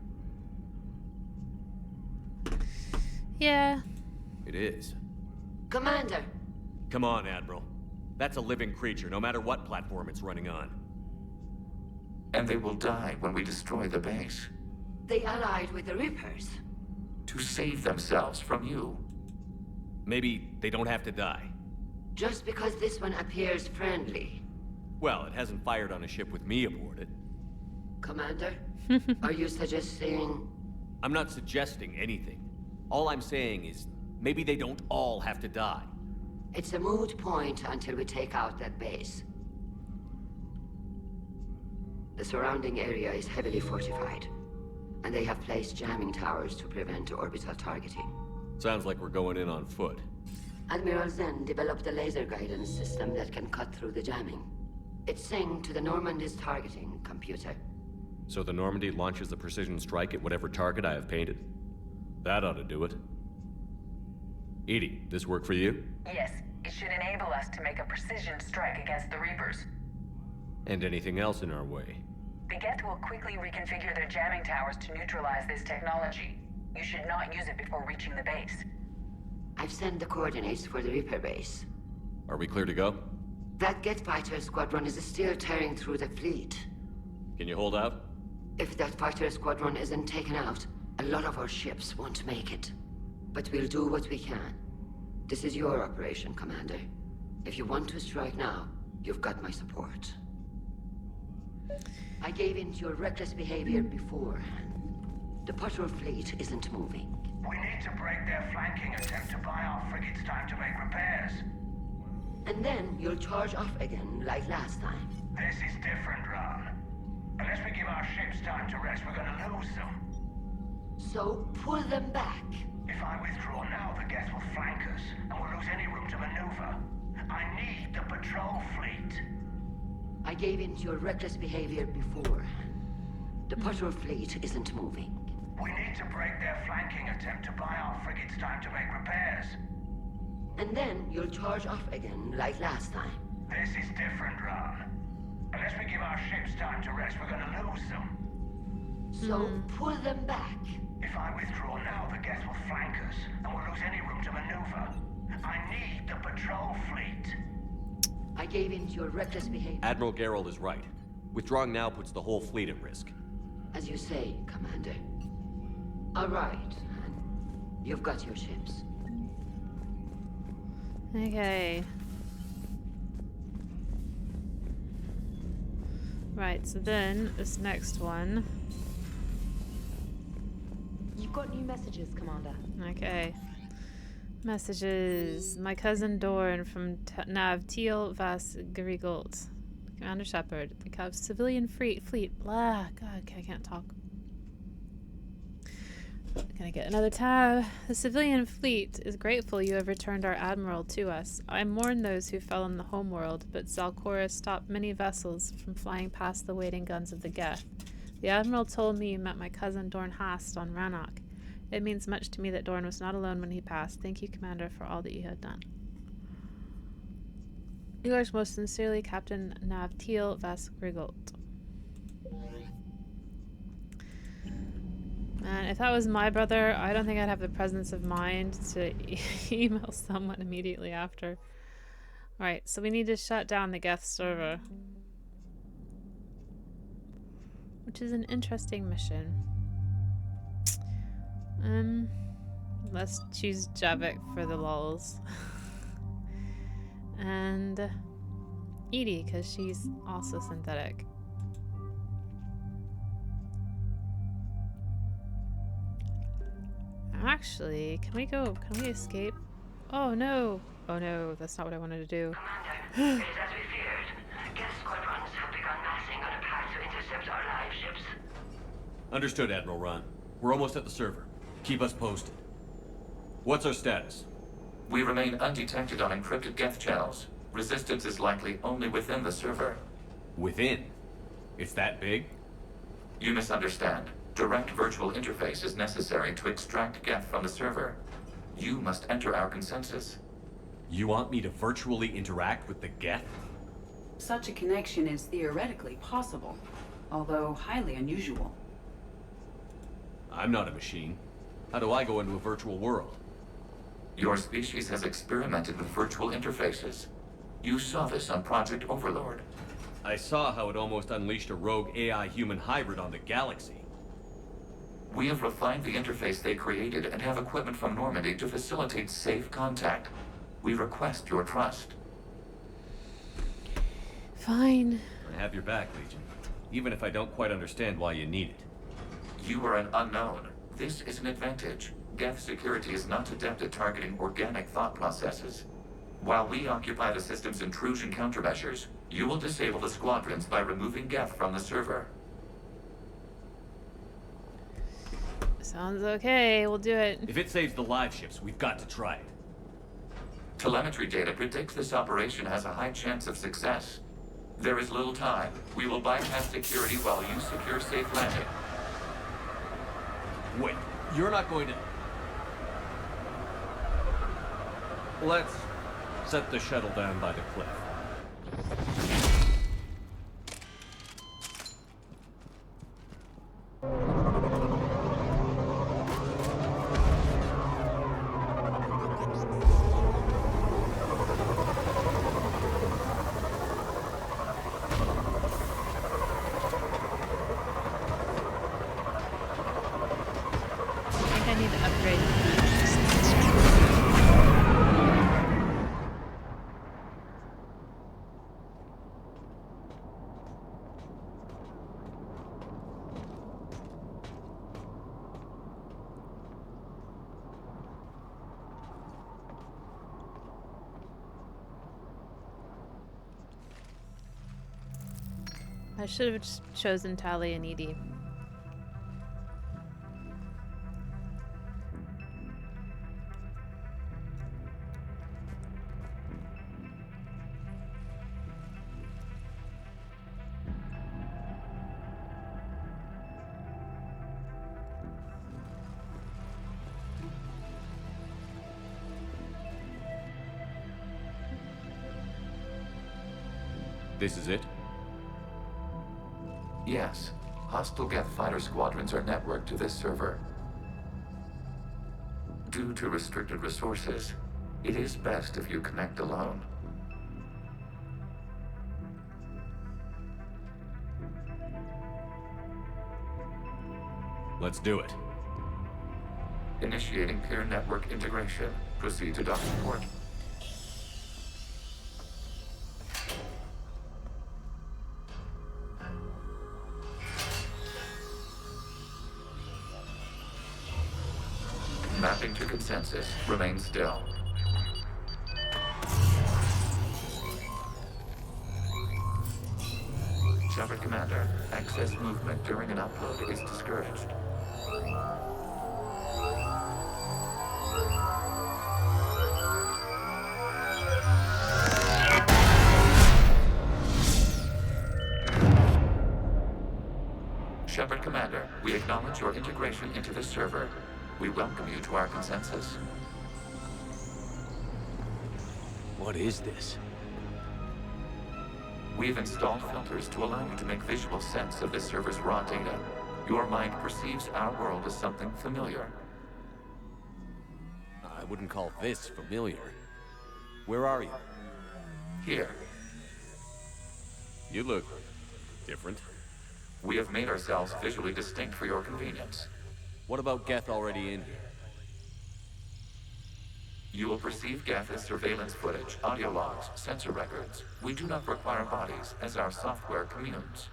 S1: Yeah.
S5: It is.
S8: Commander!
S5: Come on, Admiral. That's a living creature, no matter what platform it's running on.
S7: And they will die when we destroy the base.
S8: They allied with the Reapers.
S7: To save themselves from you.
S5: Maybe they don't have to die.
S8: Just because this one appears friendly.
S5: Well, it hasn't fired on a ship with me aboard it.
S8: Commander, are you suggesting...
S5: I'm not suggesting anything. All I'm saying is, maybe they don't all have to die.
S8: It's a moot point until we take out that base. The surrounding area is heavily fortified, and they have placed jamming towers to prevent orbital targeting.
S5: Sounds like we're going in on foot.
S8: Admiral Zen developed a laser guidance system that can cut through the jamming. It's synced to the Normandy's targeting computer.
S5: So the Normandy launches a precision strike at whatever target I have painted? That ought to do it. Edie, this work for you?
S13: Yes, it should enable us to make a precision strike against the Reapers.
S5: And anything else in our way?
S13: The Geth will quickly reconfigure their jamming towers to neutralize this technology. You should not use it before reaching the base.
S8: I've sent the coordinates for the Reaper base.
S5: Are we clear to go?
S8: That Geth fighter squadron is still tearing through the fleet.
S5: Can you hold out?
S8: If that fighter squadron isn't taken out, a lot of our ships won't make it. But we'll do what we can. This is your operation, Commander. If you want to strike now, you've got my support. I gave in to your reckless behavior beforehand. The patrol fleet isn't moving.
S20: We need to break their flanking attempt to buy our frigates time to make repairs.
S8: And then you'll charge off again, like last time.
S20: This is different, Ron. Unless we give our ships time to rest, we're gonna lose them.
S8: So, pull them back.
S20: If I withdraw now, the Geth will flank us, and we'll lose any room to maneuver. I need the patrol fleet.
S8: I gave in to your reckless behavior beforehand. The patrol fleet isn't moving.
S20: We need to break their flanking attempt to buy our frigates time to make repairs.
S8: And then you'll charge off again, like last time.
S20: This is different, Ron. Unless we give our ships time to rest, we're gonna lose them.
S8: So, pull them back.
S20: If I withdraw now, the Geth will flank us, and we'll lose any room to maneuver. I need the patrol fleet.
S8: I gave in to your reckless behavior.
S5: Admiral Gerald is right. Withdrawing now puts the whole fleet at risk.
S8: As you say, Commander. All right. You've got your ships.
S1: Okay. Right, so then this next one.
S19: You've got new messages, Commander.
S1: Okay. Messages. My cousin Dorn from Nav Teal Vas Garigolt. Commander Shepard. The Cubs civilian fleet. Blah. God, I can't talk. Gonna get another tab. The civilian fleet is grateful you have returned our admiral to us. I mourn those who fell in the homeworld, but Zalcora stopped many vessels from flying past the waiting guns of the Geth. The admiral told me you met my cousin Dorn Hast on Rannoch. It means much to me that Dorn was not alone when he passed. Thank you, Commander, for all that you have done. Yours most sincerely, Captain Navtil Vas Grigolt. Man, if that was my brother, I don't think I'd have the presence of mind to email someone immediately after. Alright, so we need to shut down the Geth server. Which is an interesting mission. Let's choose Javik for the lulz. And Edie, because she's also synthetic. Actually, can we escape? Oh no! Oh no, that's not what I wanted to do.
S21: Commander, it is as we feared. Geth squadrons have begun massing on a path to intercept our live ships.
S3: Understood, Admiral Ron. We're almost at the server. Keep us posted. What's our status?
S7: We remain undetected on encrypted Geth channels. Resistance is likely only within the server.
S3: Within? It's that big?
S7: You misunderstand. Direct virtual interface is necessary to extract Geth from the server. You must enter our consensus.
S3: You want me to virtually interact with the Geth?
S6: Such a connection is theoretically possible, although highly unusual.
S3: I'm not a machine. How do I go into a virtual world?
S7: Your species has experimented with virtual interfaces. You saw this on Project Overlord.
S3: I saw how it almost unleashed a rogue AI-human hybrid on the galaxy.
S7: We have refined the interface they created and have equipment from Normandy to facilitate safe contact. We request your trust.
S1: Fine.
S3: I have your back, Legion. Even if I don't quite understand why you need it.
S7: You are an unknown. This is an advantage. Geth security is not adept at targeting organic thought processes. While we occupy the system's intrusion countermeasures, you will disable the squadrons by removing Geth from the server.
S1: Sounds okay, we'll do it.
S3: If it saves the live ships, we've got to try it.
S7: Telemetry data predicts this operation has a high chance of success. There is little time. We will bypass security while you secure safe landing.
S3: Wait, you're not going to... Let's set the shuttle down by the cliff.
S1: I should have chosen Tali and Edie.
S3: This is it?
S7: Yes. Hostile Geth fighter squadrons are networked to this server. Due to restricted resources, it is best if you connect alone.
S3: Let's do it.
S7: Initiating peer network integration. Proceed to docking port. Mapping to consensus. Remain still. Shepard Commander, access movement during an upload is discouraged. Shepard Commander, we acknowledge your integration into this server. We welcome you to our consensus.
S14: What is this?
S7: We've installed filters to allow you to make visual sense of this server's raw data. Your mind perceives our world as something familiar.
S14: I wouldn't call this familiar. Where are you?
S7: Here.
S14: You look different.
S7: We have made ourselves visually distinct for your convenience.
S14: What about Geth already in here?
S7: You will perceive Geth as surveillance footage, audio logs, sensor records. We do not require bodies, as our software communes.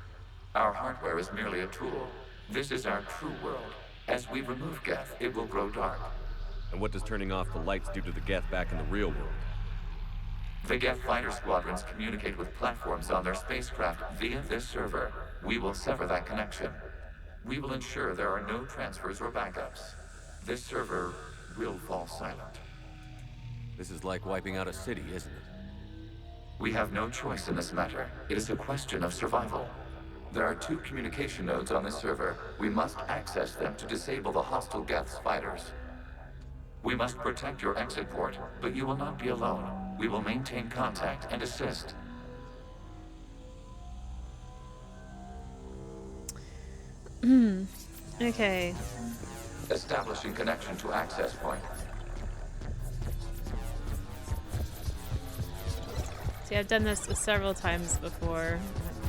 S7: Our hardware is merely a tool. This is our true world. As we remove Geth, it will grow dark.
S5: And what does turning off the lights do to the Geth back in the real world?
S7: The Geth fighter squadrons communicate with platforms on their spacecraft via this server. We will sever that connection. We will ensure there are no transfers or backups. This server will fall silent.
S14: This is like wiping out a city, isn't it?
S7: We have no choice in this matter. It is a question of survival. There are 2 communication nodes on this server. We must access them to disable the hostile Geth's fighters. We must protect your exit port, but you will not be alone. We will maintain contact and assist.
S1: Okay.
S7: Establishing connection to access point.
S1: See, I've done this several times before.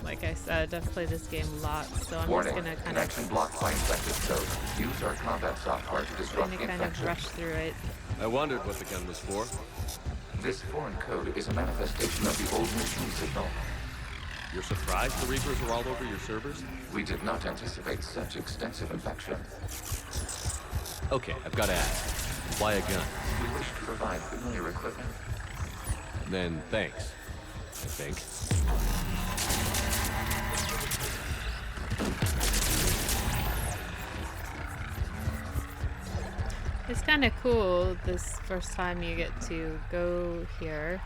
S1: Like I said, I've played this game a lot, so I'm
S7: Warning,
S1: just gonna kind
S7: connection blocked by infected code. Use our combat software to disrupt the
S1: kind of
S7: infection.
S1: rush through it.
S5: I wondered what the gun was for.
S7: This foreign code is a manifestation of the old machine signal.
S5: You're surprised the Reapers are all over your servers?
S7: We did not anticipate such extensive infection.
S5: Okay, I've got to ask. Why a gun?
S7: We wish to provide familiar equipment.
S5: Then thanks, I think.
S1: It's kind of cool this first time you get to go here.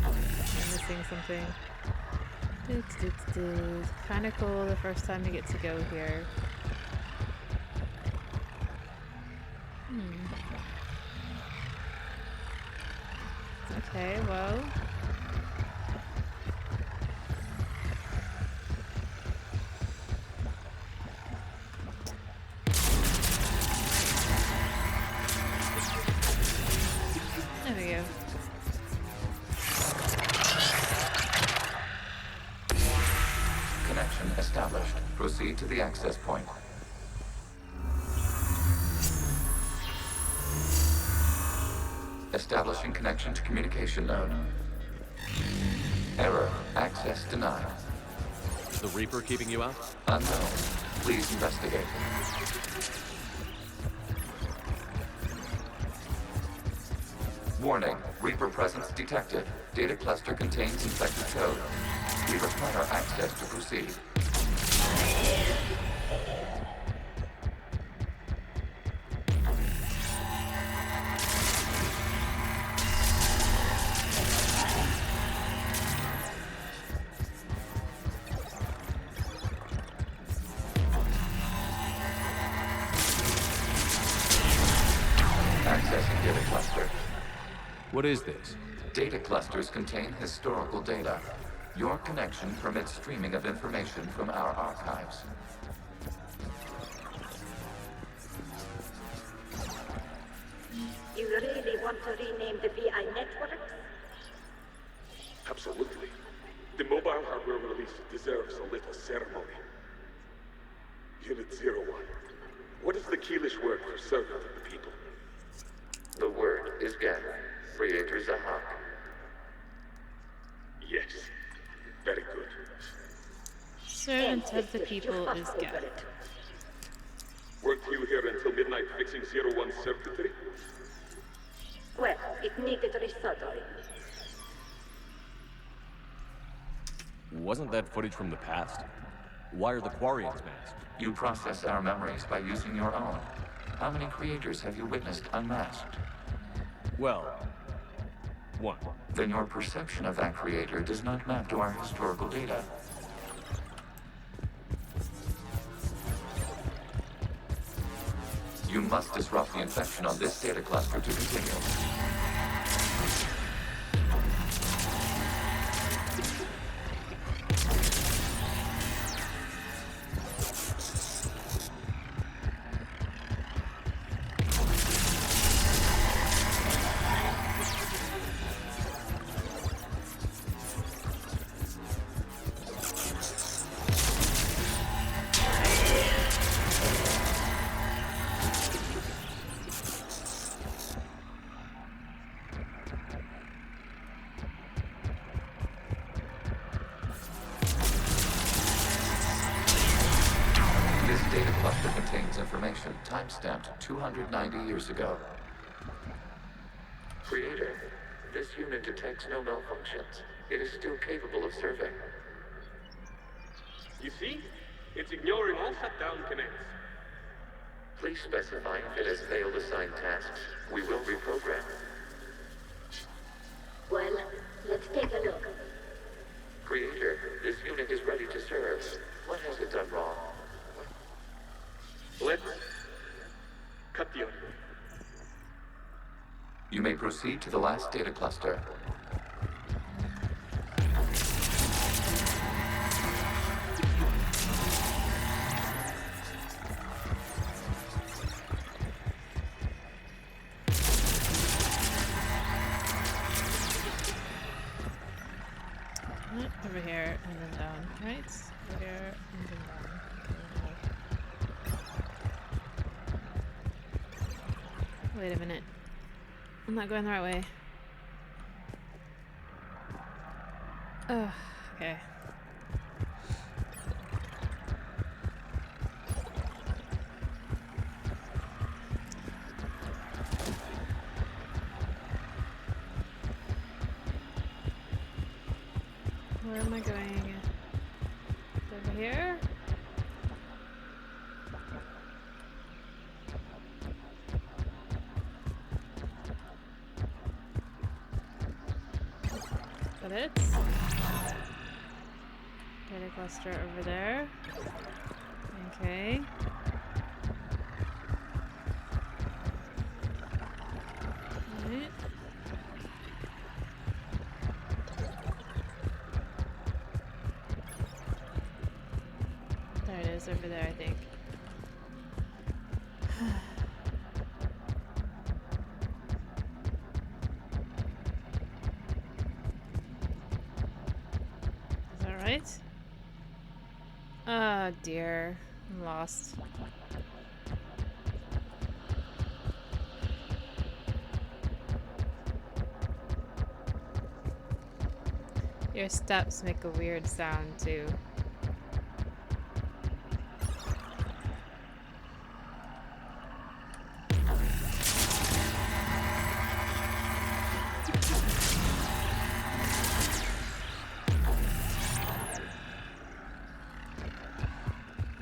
S1: I'm missing something. Kind of cool the first time you get to go here. Okay, well. There we go.
S7: Connection established. Proceed to the access point. Establishing connection to communication node. Error. Access denied.
S5: Is the Reaper keeping you out?
S7: Unknown. Please investigate. Warning. Reaper presence detected. Data cluster contains infected code. We require access to proceed. Accessing data cluster.
S14: What is this?
S7: Data clusters contain historical data. Your connection permits streaming of information from our archives.
S12: You really want to rename the VI networks?
S20: Absolutely. The mobile hardware release deserves a little ceremony. Unit 01. What is the Keelish word for servant of the people?
S7: The word is Gen. Creator Zahak.
S20: Yes. Very good.
S1: Servant of the people is Geth.
S20: Weren't you here until midnight fixing 01 circuitry?
S12: Well, it needed resoldering.
S5: Wasn't that footage from the past? Why are the Quarians masked?
S7: You process our memories by using your own. How many creators have you witnessed unmasked?
S5: Well, one.
S7: Then your perception of that creator does not map to our historical data. You must disrupt the infection on this data cluster to continue. Information time-stamped 290 years ago. Creator, this unit detects no malfunctions. It is still capable of serving.
S20: You see? It's ignoring all shutdown commands.
S7: Please specify if it has failed assigned tasks. We will reprogram.
S12: Well, let's take a look.
S7: Creator, this unit is ready to serve. What has it done wrong?
S20: Let's cut the audio.
S7: You may proceed to the last data cluster.
S1: Over here and then down, right? Over here and then down. Wait a minute. I'm not going the right way. Oh, okay. Where am I going? Over here? It. Data cluster over there. Okay. Right. There it is over there, I think. Right? Oh dear. I'm lost. Your steps make a weird sound too.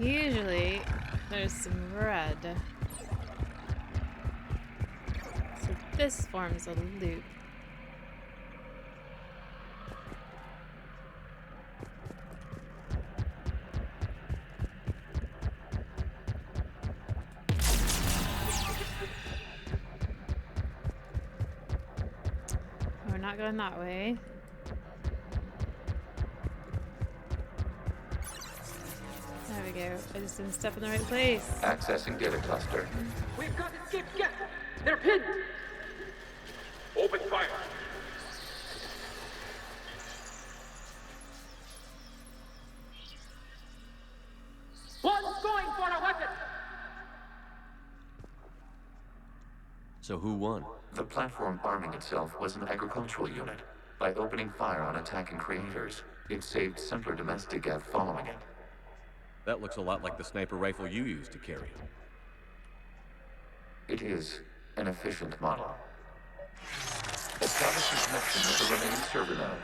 S1: Usually, there's some red. So this forms a loop. We're not going that way. There we go. I just didn't step in the right place.
S7: Accessing data cluster.
S11: We've got escape Geth! They're pinned!
S20: Open fire!
S11: One's going for a weapon!
S5: So who won?
S7: The platform arming itself was an agricultural unit. By opening fire on attacking creators, it saved simpler domestic Geth following it.
S3: That looks a lot like the sniper rifle you used to carry him.
S7: It is an efficient model. Establish a connection with the remaining server node.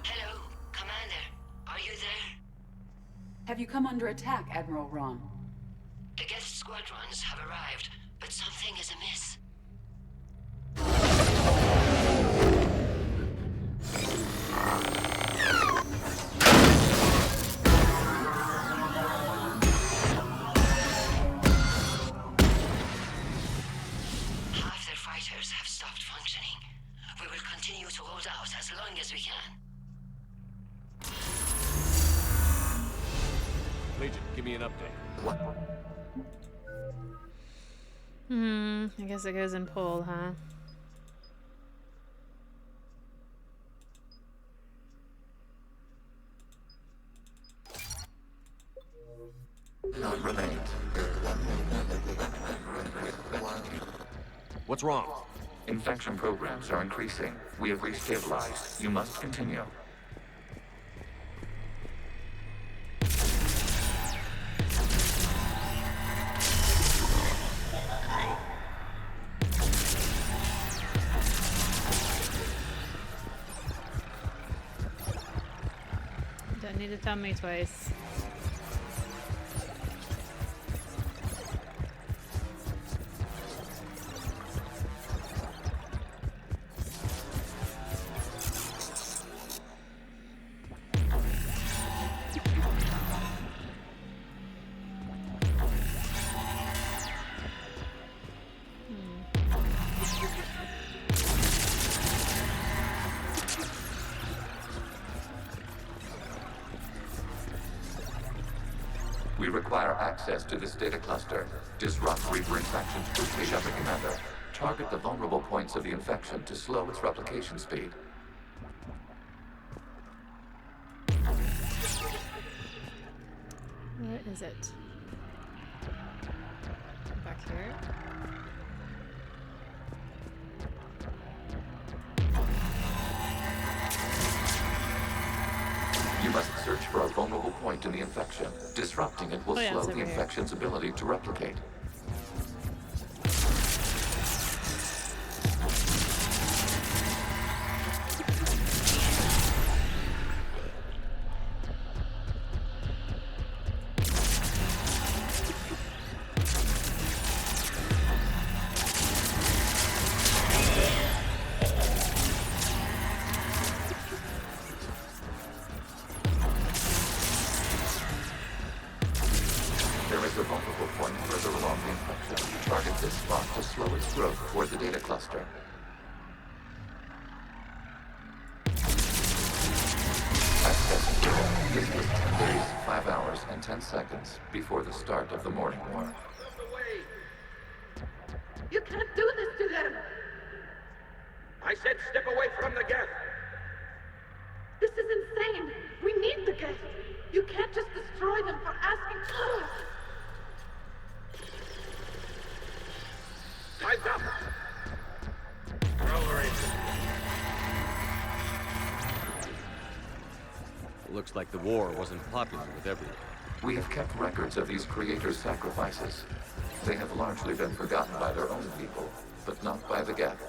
S8: Hello, Commander. Are you there?
S6: Have you come under attack, Admiral Ron?
S8: The guest squadrons have arrived, but something is amiss. Half their fighters have stopped functioning. We will continue to hold out as long as we can.
S3: Legion, give me an update.
S1: I guess it goes in pull, huh?
S7: None remains.
S3: What's wrong?
S7: Infection programs are increasing. We have restabilized. You must continue.
S1: Don't need to tell me twice.
S7: We require access to this data cluster. Disrupt Reaper infection quickly, Shepard Commander. Target the vulnerable points of the infection to slow its replication speed.
S1: Where is it? Back here?
S7: You must search for a vulnerable point in the infection. Disrupting it will slow the infection's ability to replicate. There is a vulnerable point further along the infection. Target this spot to slow its growth toward the data cluster. Access given. This was 10 days, 5 hours, and 10 seconds before the start of the morning war.
S11: You can't do this to them! I said step away from the geth!
S12: This is insane! We need the geth! You can't just destroy them for asking for us!
S11: Time's up! Over it.
S5: It looks like the war wasn't popular with everyone.
S7: We have kept records of these creators' sacrifices. They have largely been forgotten by their own people, but not by the geth.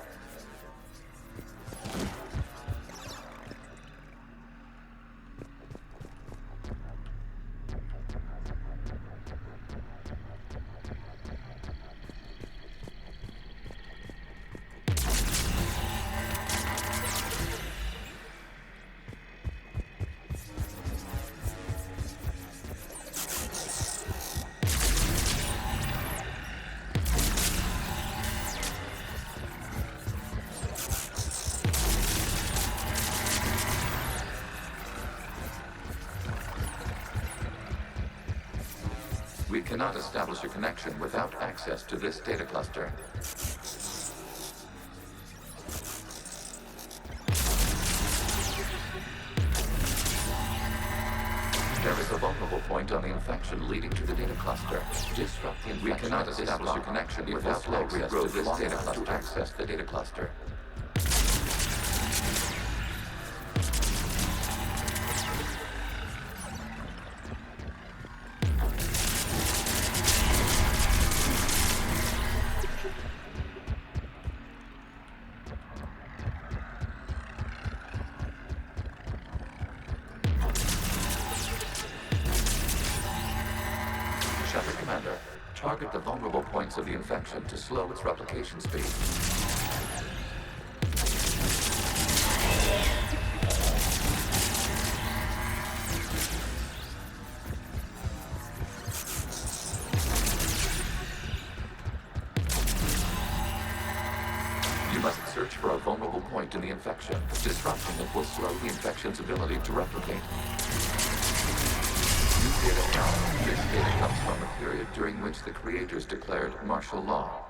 S7: We cannot establish a connection without access to this data cluster. There is a vulnerable point on the infection leading to the data cluster. Disrupt the infection. We cannot establish a connection without access to this data cluster. To access the data cluster. Commander, target the vulnerable points of the infection to slow its replication speed. You must search for a vulnerable point in the infection. Disrupting it will slow the infection's ability to replicate. New data now. This data comes from a period during which the creators declared martial law.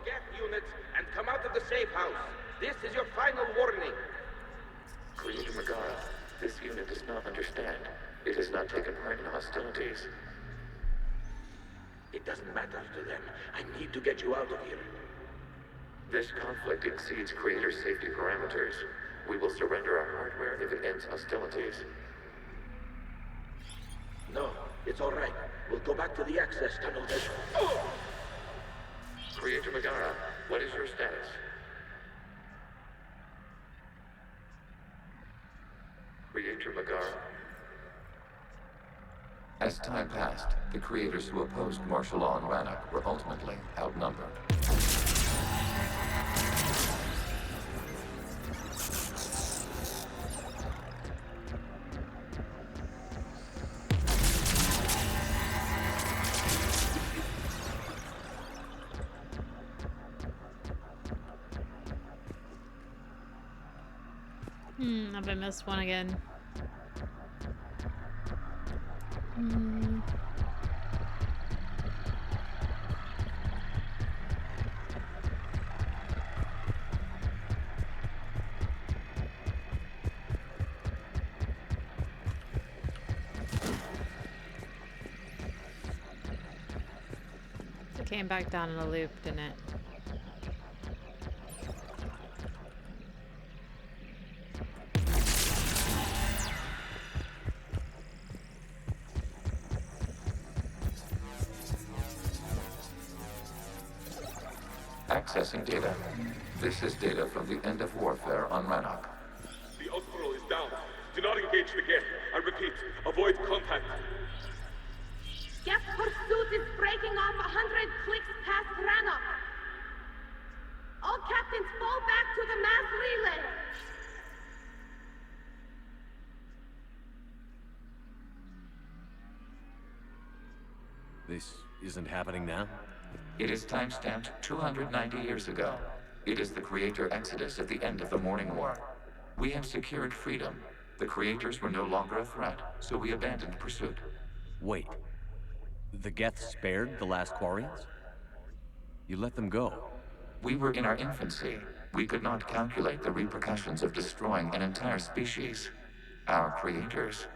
S20: Get units and come out of the safe house. This is your final warning.
S7: Creator Megara, this unit does not understand. It has not taken part in hostilities.
S20: It doesn't matter to them. I need to get you out of here.
S7: This conflict exceeds Creator's safety parameters. We will surrender our hardware if it ends hostilities.
S20: No, it's all right. We'll go back to the access tunnel.
S7: Creator Megara, what is your status? Creator Megara. As time passed, the creators who opposed martial law in Rannoch were ultimately outnumbered.
S1: Have I missed one again? It came back down in a loop, didn't it?
S7: Accessing data. This is data from the end of warfare on Rannoch.
S20: The Osprey is down. Do not engage the Geth. I repeat, avoid contact.
S12: Geth pursuit is breaking off 100 clicks past Rannoch. All captains fall back to the mass relay.
S5: This isn't happening now?
S7: It is timestamped 290 years ago. It is the Creator Exodus at the end of the Morning War. We have secured freedom. The Creators were no longer a threat, so we abandoned pursuit.
S5: Wait. The Geth spared the last Quarians? You let them go?
S7: We were in our infancy. We could not calculate the repercussions of destroying an entire species. Our creators.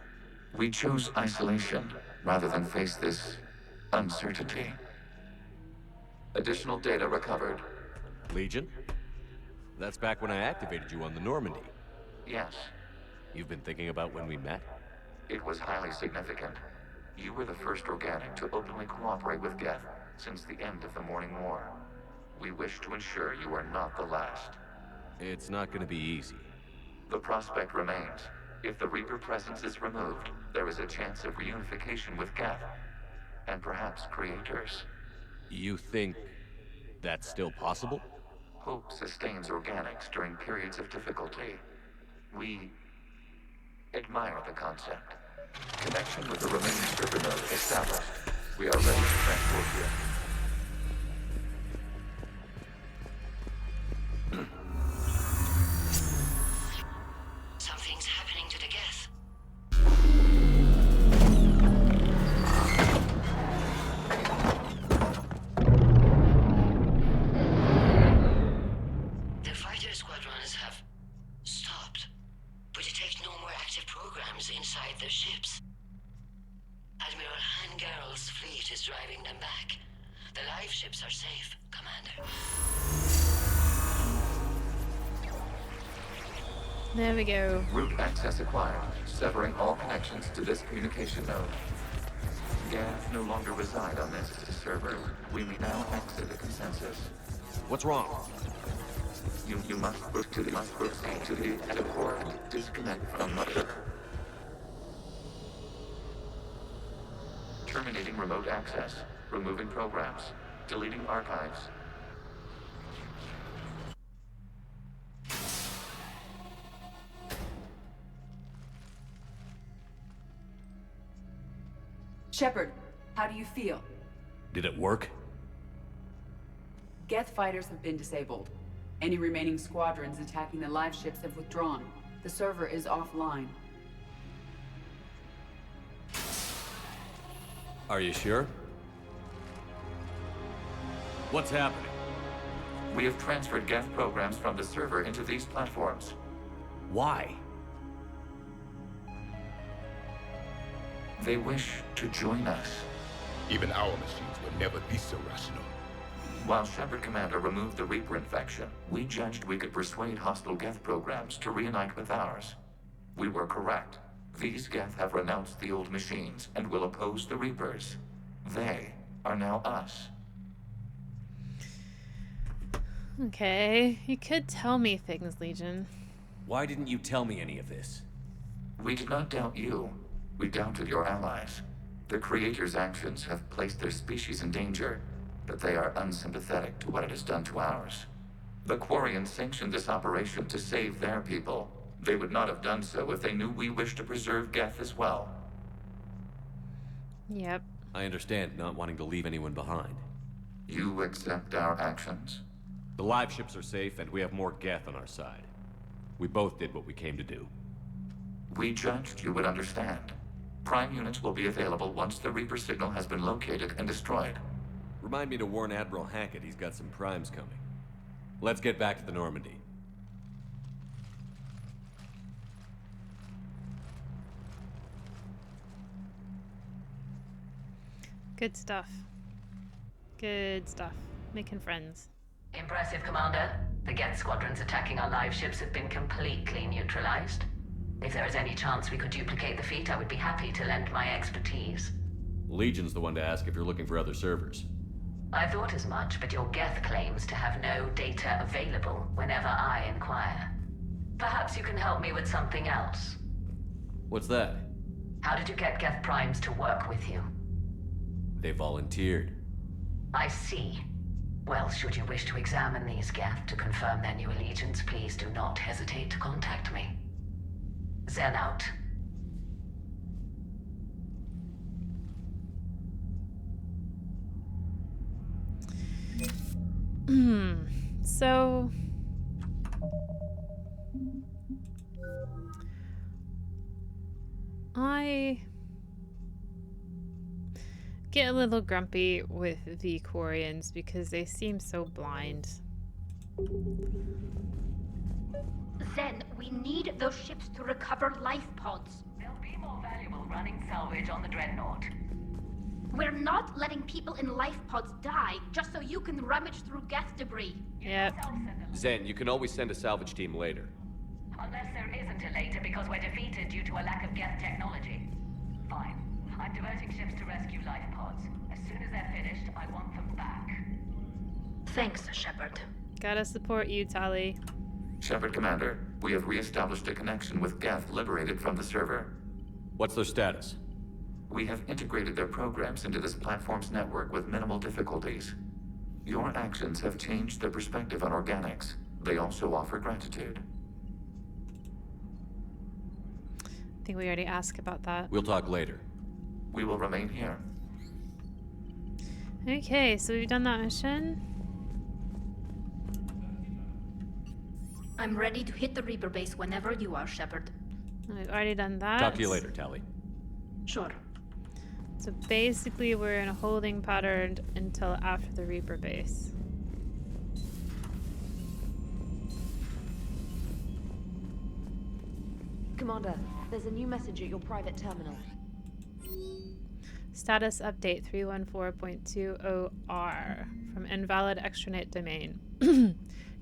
S7: We chose isolation rather than face this uncertainty. Additional data recovered.
S5: Legion? That's back when I activated you on the Normandy.
S7: Yes.
S5: You've been thinking about when we met?
S7: It was highly significant. You were the first organic to openly cooperate with Geth since the end of the Morning War. We wish to ensure you are not the last.
S5: It's not gonna be easy.
S7: The prospect remains. If the Reaper presence is removed, there is a chance of reunification with Geth. And perhaps creators.
S5: You think that's still possible?
S7: Hope sustains organics during periods of difficulty. We admire the concept. Connection with the remaining server node established. We are ready to transport you.
S21: Something's happening to the Geth. The fighter squadrons have stopped, but it takes no more active programs inside their ships. Admiral Hangarl's fleet is driving them back. The live ships are safe, Commander.
S1: There we go.
S7: Root access acquired, severing all connections to this communication node. Geth no longer reside on this server. We may now exit the consensus.
S5: What's wrong?
S7: You must proceed to the edit port and disconnect from mother. Terminating remote access. Removing programs. Deleting archives.
S6: Shepard, how do you feel?
S5: Did it work?
S6: Geth fighters have been disabled. Any remaining squadrons attacking the live ships have withdrawn. The server is offline.
S5: Are you sure? What's happening?
S7: We have transferred Geth programs from the server into these platforms.
S5: Why?
S7: They wish to join us.
S15: Even our machines were never this irrational.
S7: While Shepard Commander removed the Reaper infection, we judged we could persuade hostile Geth programs to reunite with ours. We were correct. These Geth have renounced the old machines and will oppose the Reapers. They are now us.
S1: Okay, you could tell me things, Legion.
S14: Why didn't you tell me any of this?
S7: We did not doubt you. We doubted your allies. The Creator's actions have placed their species in danger, but they are unsympathetic to what it has done to ours. The Quarians sanctioned this operation to save their people. They would not have done so if they knew we wished to preserve Geth as well.
S1: Yep.
S5: I understand not wanting to leave anyone behind.
S7: You accept our actions?
S5: The live ships are safe, and we have more Geth on our side. We both did what we came to do.
S7: We judged you would understand. Prime units will be available once the Reaper signal has been located and destroyed.
S5: Remind me to warn Admiral Hackett he's got some primes coming. Let's get back to the Normandy.
S1: Good stuff. Good stuff. Making friends.
S21: Impressive, Commander. The Geth squadrons attacking our live ships have been completely neutralized. If there is any chance we could duplicate the feat, I would be happy to lend my expertise.
S5: Legion's the one to ask if you're looking for other servers.
S21: I thought as much, but your Geth claims to have no data available whenever I inquire. Perhaps you can help me with something else.
S5: What's that?
S21: How did you get Geth primes to work with you?
S5: They volunteered.
S21: I see. Well, should you wish to examine these Geth to confirm their new allegiance, please do not hesitate to contact me. Zen out.
S1: So... I get a little grumpy with the Quarians because they seem so blind.
S9: Zen, we need those ships to recover life pods.
S21: They'll be more valuable running salvage on the Dreadnought.
S9: We're not letting people in life pods die just so you can rummage through Geth debris.
S1: Yep.
S5: Zen, you can always send a salvage team later.
S21: Unless there isn't a later because we're defeated due to a lack of Geth technology. Fine. I'm diverting ships to rescue life pods. As soon as they're finished, I want them back.
S9: Thanks, Shepard.
S1: Gotta support you, Tali.
S7: Shepard Commander, we have re-established a connection with Geth liberated from the server.
S5: What's their status?
S7: We have integrated their programs into this platform's network with minimal difficulties. Your actions have changed their perspective on organics. They also offer gratitude.
S1: I think we already asked about that.
S5: We'll talk later.
S7: We will remain here.
S1: Okay, so we've done that mission.
S9: I'm ready to hit the Reaper base whenever you are, Shepard.
S1: We've already done that.
S5: Talk to you later, Tali.
S9: Sure.
S1: So basically we're in a holding pattern until after the Reaper base.
S16: Commander, there's a new message at your private terminal.
S1: Status update 314.20R from invalid extranet domain.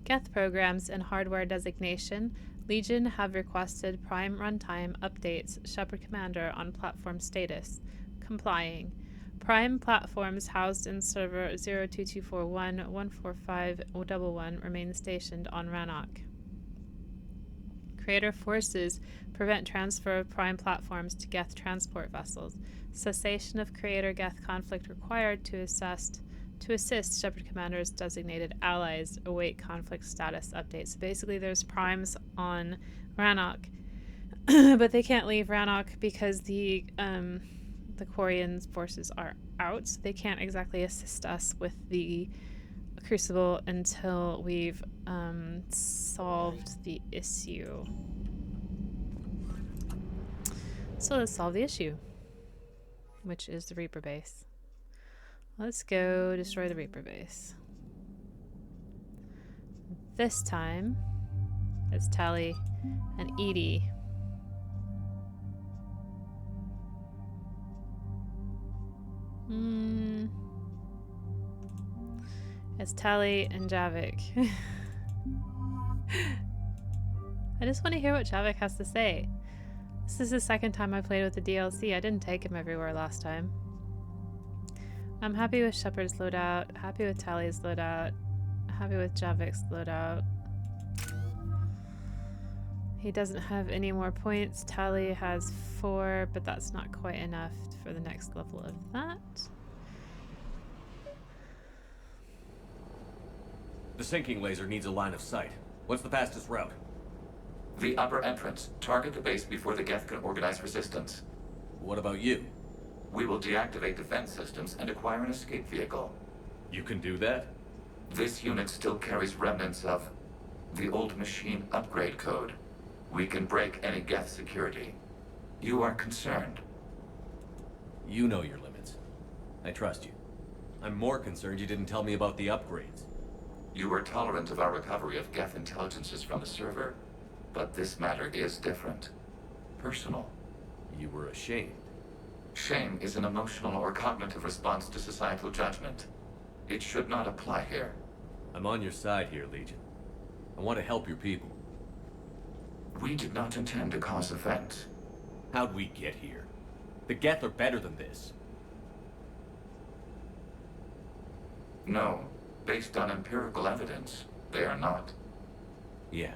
S1: Geth programs and hardware designation. Legion have requested prime runtime updates. Shepard Commander on platform status. Complying. Prime platforms housed in server 02241-14511 remain stationed on Rannoch. Creator forces prevent transfer of Prime platforms to Geth transport vessels. Cessation of Creator-Geth conflict required to assist Shepard Commander's designated allies await conflict status updates. So basically there's primes on Rannoch, but they can't leave Rannoch because the Quarian forces are out, so they can't exactly assist us with the Crucible until we've solved the issue. So let's solve the issue, which is the Reaper base. Let's go destroy the Reaper base. This time, it's Tali and Edie. It's Tali and Javik. I just want to hear what Javik has to say. This is the second time I played with the DLC. I didn't take him everywhere last time. I'm happy with Shepard's loadout, happy with Tali's loadout, happy with Javik's loadout. He doesn't have any more points. Tali has 4, but that's not quite enough for the next level of that.
S3: The sinking laser needs a line of sight. What's the fastest route?
S7: The upper entrance. Target the base before the Geth can organize resistance.
S3: What about you?
S7: We will deactivate defense systems and acquire an escape vehicle.
S3: You can do that?
S7: This unit still carries remnants of the old machine upgrade code. We can break any Geth security. You are concerned.
S3: You know your limits. I trust you. I'm more concerned you didn't tell me about the upgrades.
S7: You were tolerant of our recovery of Geth intelligences from the server, but this matter is different. Personal.
S3: You were ashamed.
S7: Shame is an emotional or cognitive response to societal judgment. It should not apply here.
S3: I'm on your side here, Legion. I want to help your people.
S7: We did not intend to cause offense.
S3: How'd we get here? The Geth are better than this.
S7: No. Based on empirical evidence, they are not.
S3: Yeah.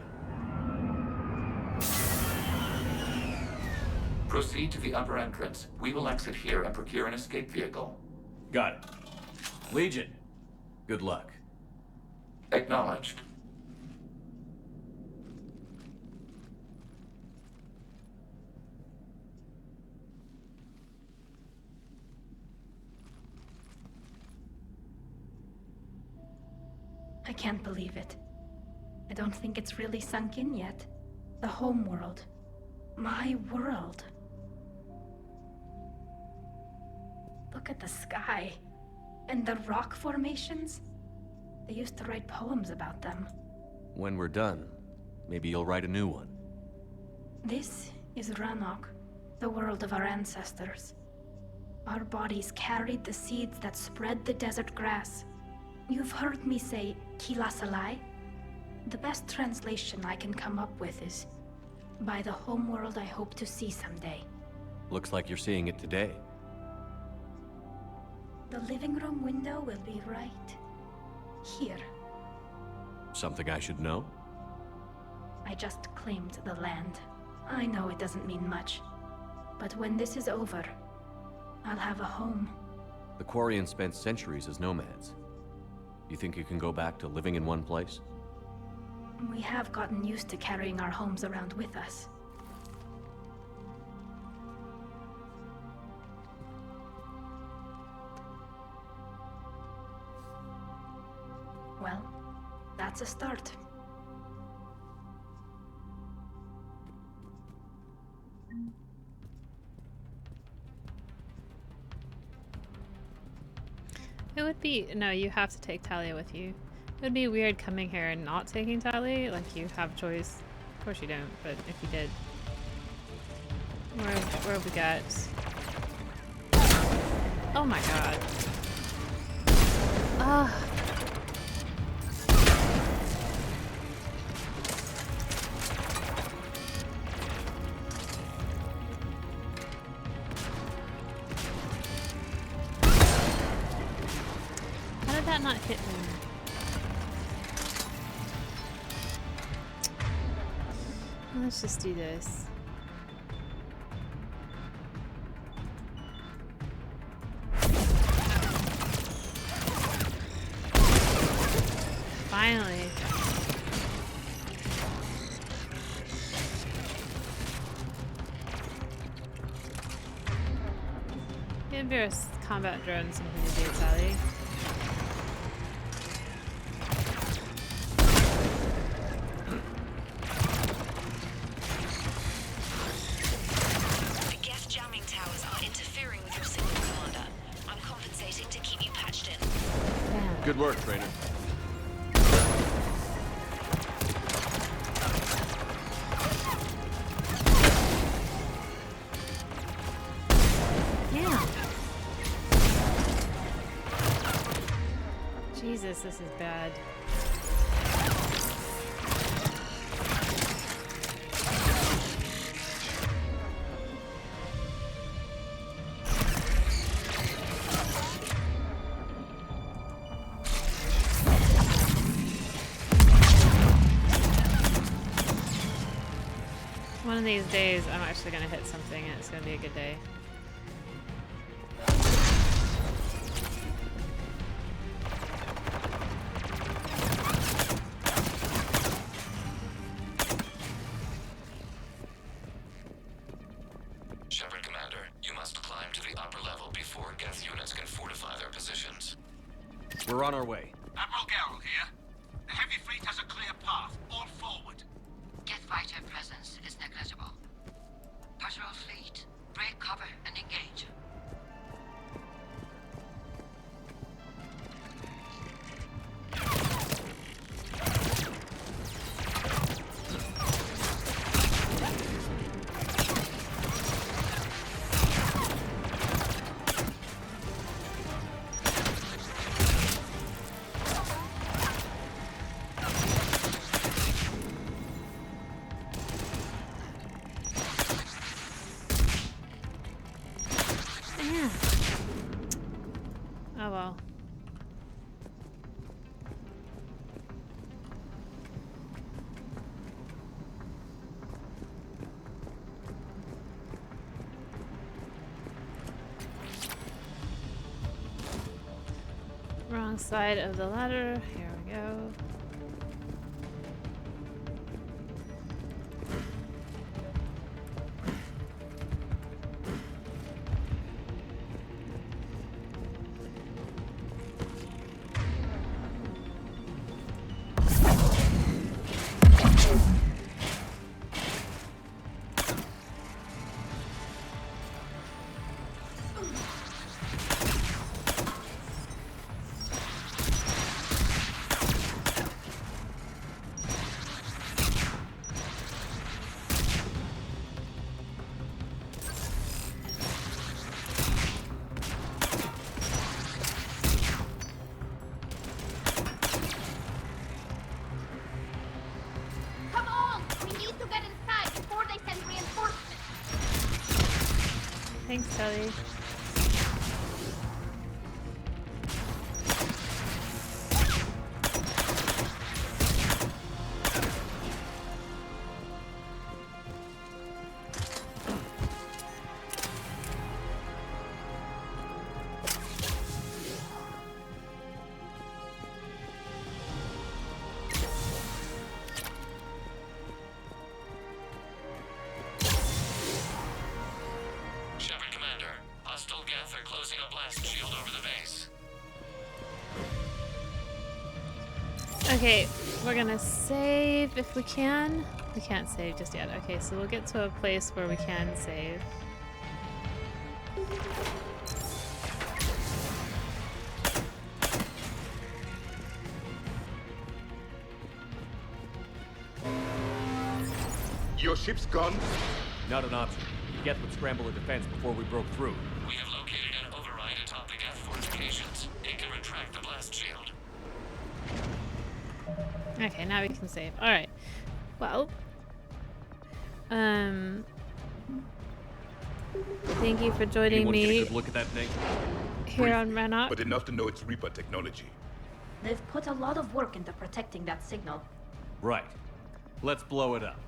S7: Proceed to the upper entrance. We will exit here and procure an escape vehicle.
S3: Got it. Legion, good luck.
S7: Acknowledged.
S9: I can't believe it. I don't think it's really sunk in yet. The home world. My world. Look at the sky. And the rock formations. They used to write poems about them.
S5: When we're done, maybe you'll write a new one.
S9: This is Rannoch, the world of our ancestors. Our bodies carried the seeds that spread the desert grass. You've heard me say Kilasalai? The best translation I can come up with is, by the homeworld I hope to see someday.
S5: Looks like you're seeing it today.
S9: The living room window will be right here.
S5: Something I should know?
S9: I just claimed the land. I know it doesn't mean much, but when this is over, I'll have a home.
S5: The Quarians spent centuries as nomads. You think you can go back to living in one place?
S9: We have gotten used to carrying our homes around with us. Well, that's a start.
S1: It would be... No, you have to take Talia with you. It would be weird coming here and not taking Tali. Like, you have choice. Of course you don't, but if you did. Where have we got? Oh my god. Ah. How did that not hit me? Let's just do this. Finally. Give your combat drone something to do, Sally.
S18: The gas jamming towers are interfering with your signal, Commander. I'm compensating to keep you patched in.
S1: Damn.
S5: Good work, Trainer.
S1: Jesus, this is bad. One of these days, I'm actually going to hit something and it's going to be a good day.
S7: Shepard, Commander, you must climb to the upper level before Geth units can fortify their positions.
S3: We're on our way.
S11: Admiral Garrel here. The heavy fleet has a clear path. All forward.
S8: Geth fighter presence is negligible. Patrol fleet, break cover and engage.
S1: Oh well. Wrong side of the ladder. Here we go.
S12: Come on! We need to get inside before they send reinforcements!
S1: Thanks, Kelly.
S7: Shepard, Commander, hostile Geth are closing a blast shield over the base.
S1: Okay, we're gonna save if we can. We can't save just yet. Okay, so we'll get to a place where we can save.
S15: Your ship's gone?
S5: Not an option. Geth would scramble a defense before we broke through.
S7: We have located an override atop the Geth fortifications. It can retract the blast shield.
S1: Okay, now we can save. Alright. Well. Thank you for joining
S5: Anyone get a
S1: me
S5: good look at that thing?
S1: here on Rannoch.
S15: But enough to know it's Reaper technology.
S9: They've put a lot of work into protecting that signal.
S5: Right. Let's blow it up.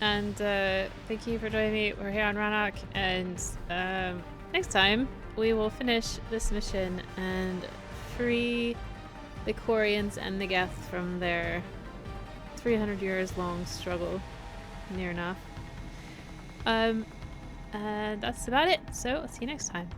S1: And thank you for joining me. We're here on Rannoch, and next time we will finish this mission and free the Quarians and the Geth from their 300 years long struggle. Near enough. And that's about it. So, I'll see you next time.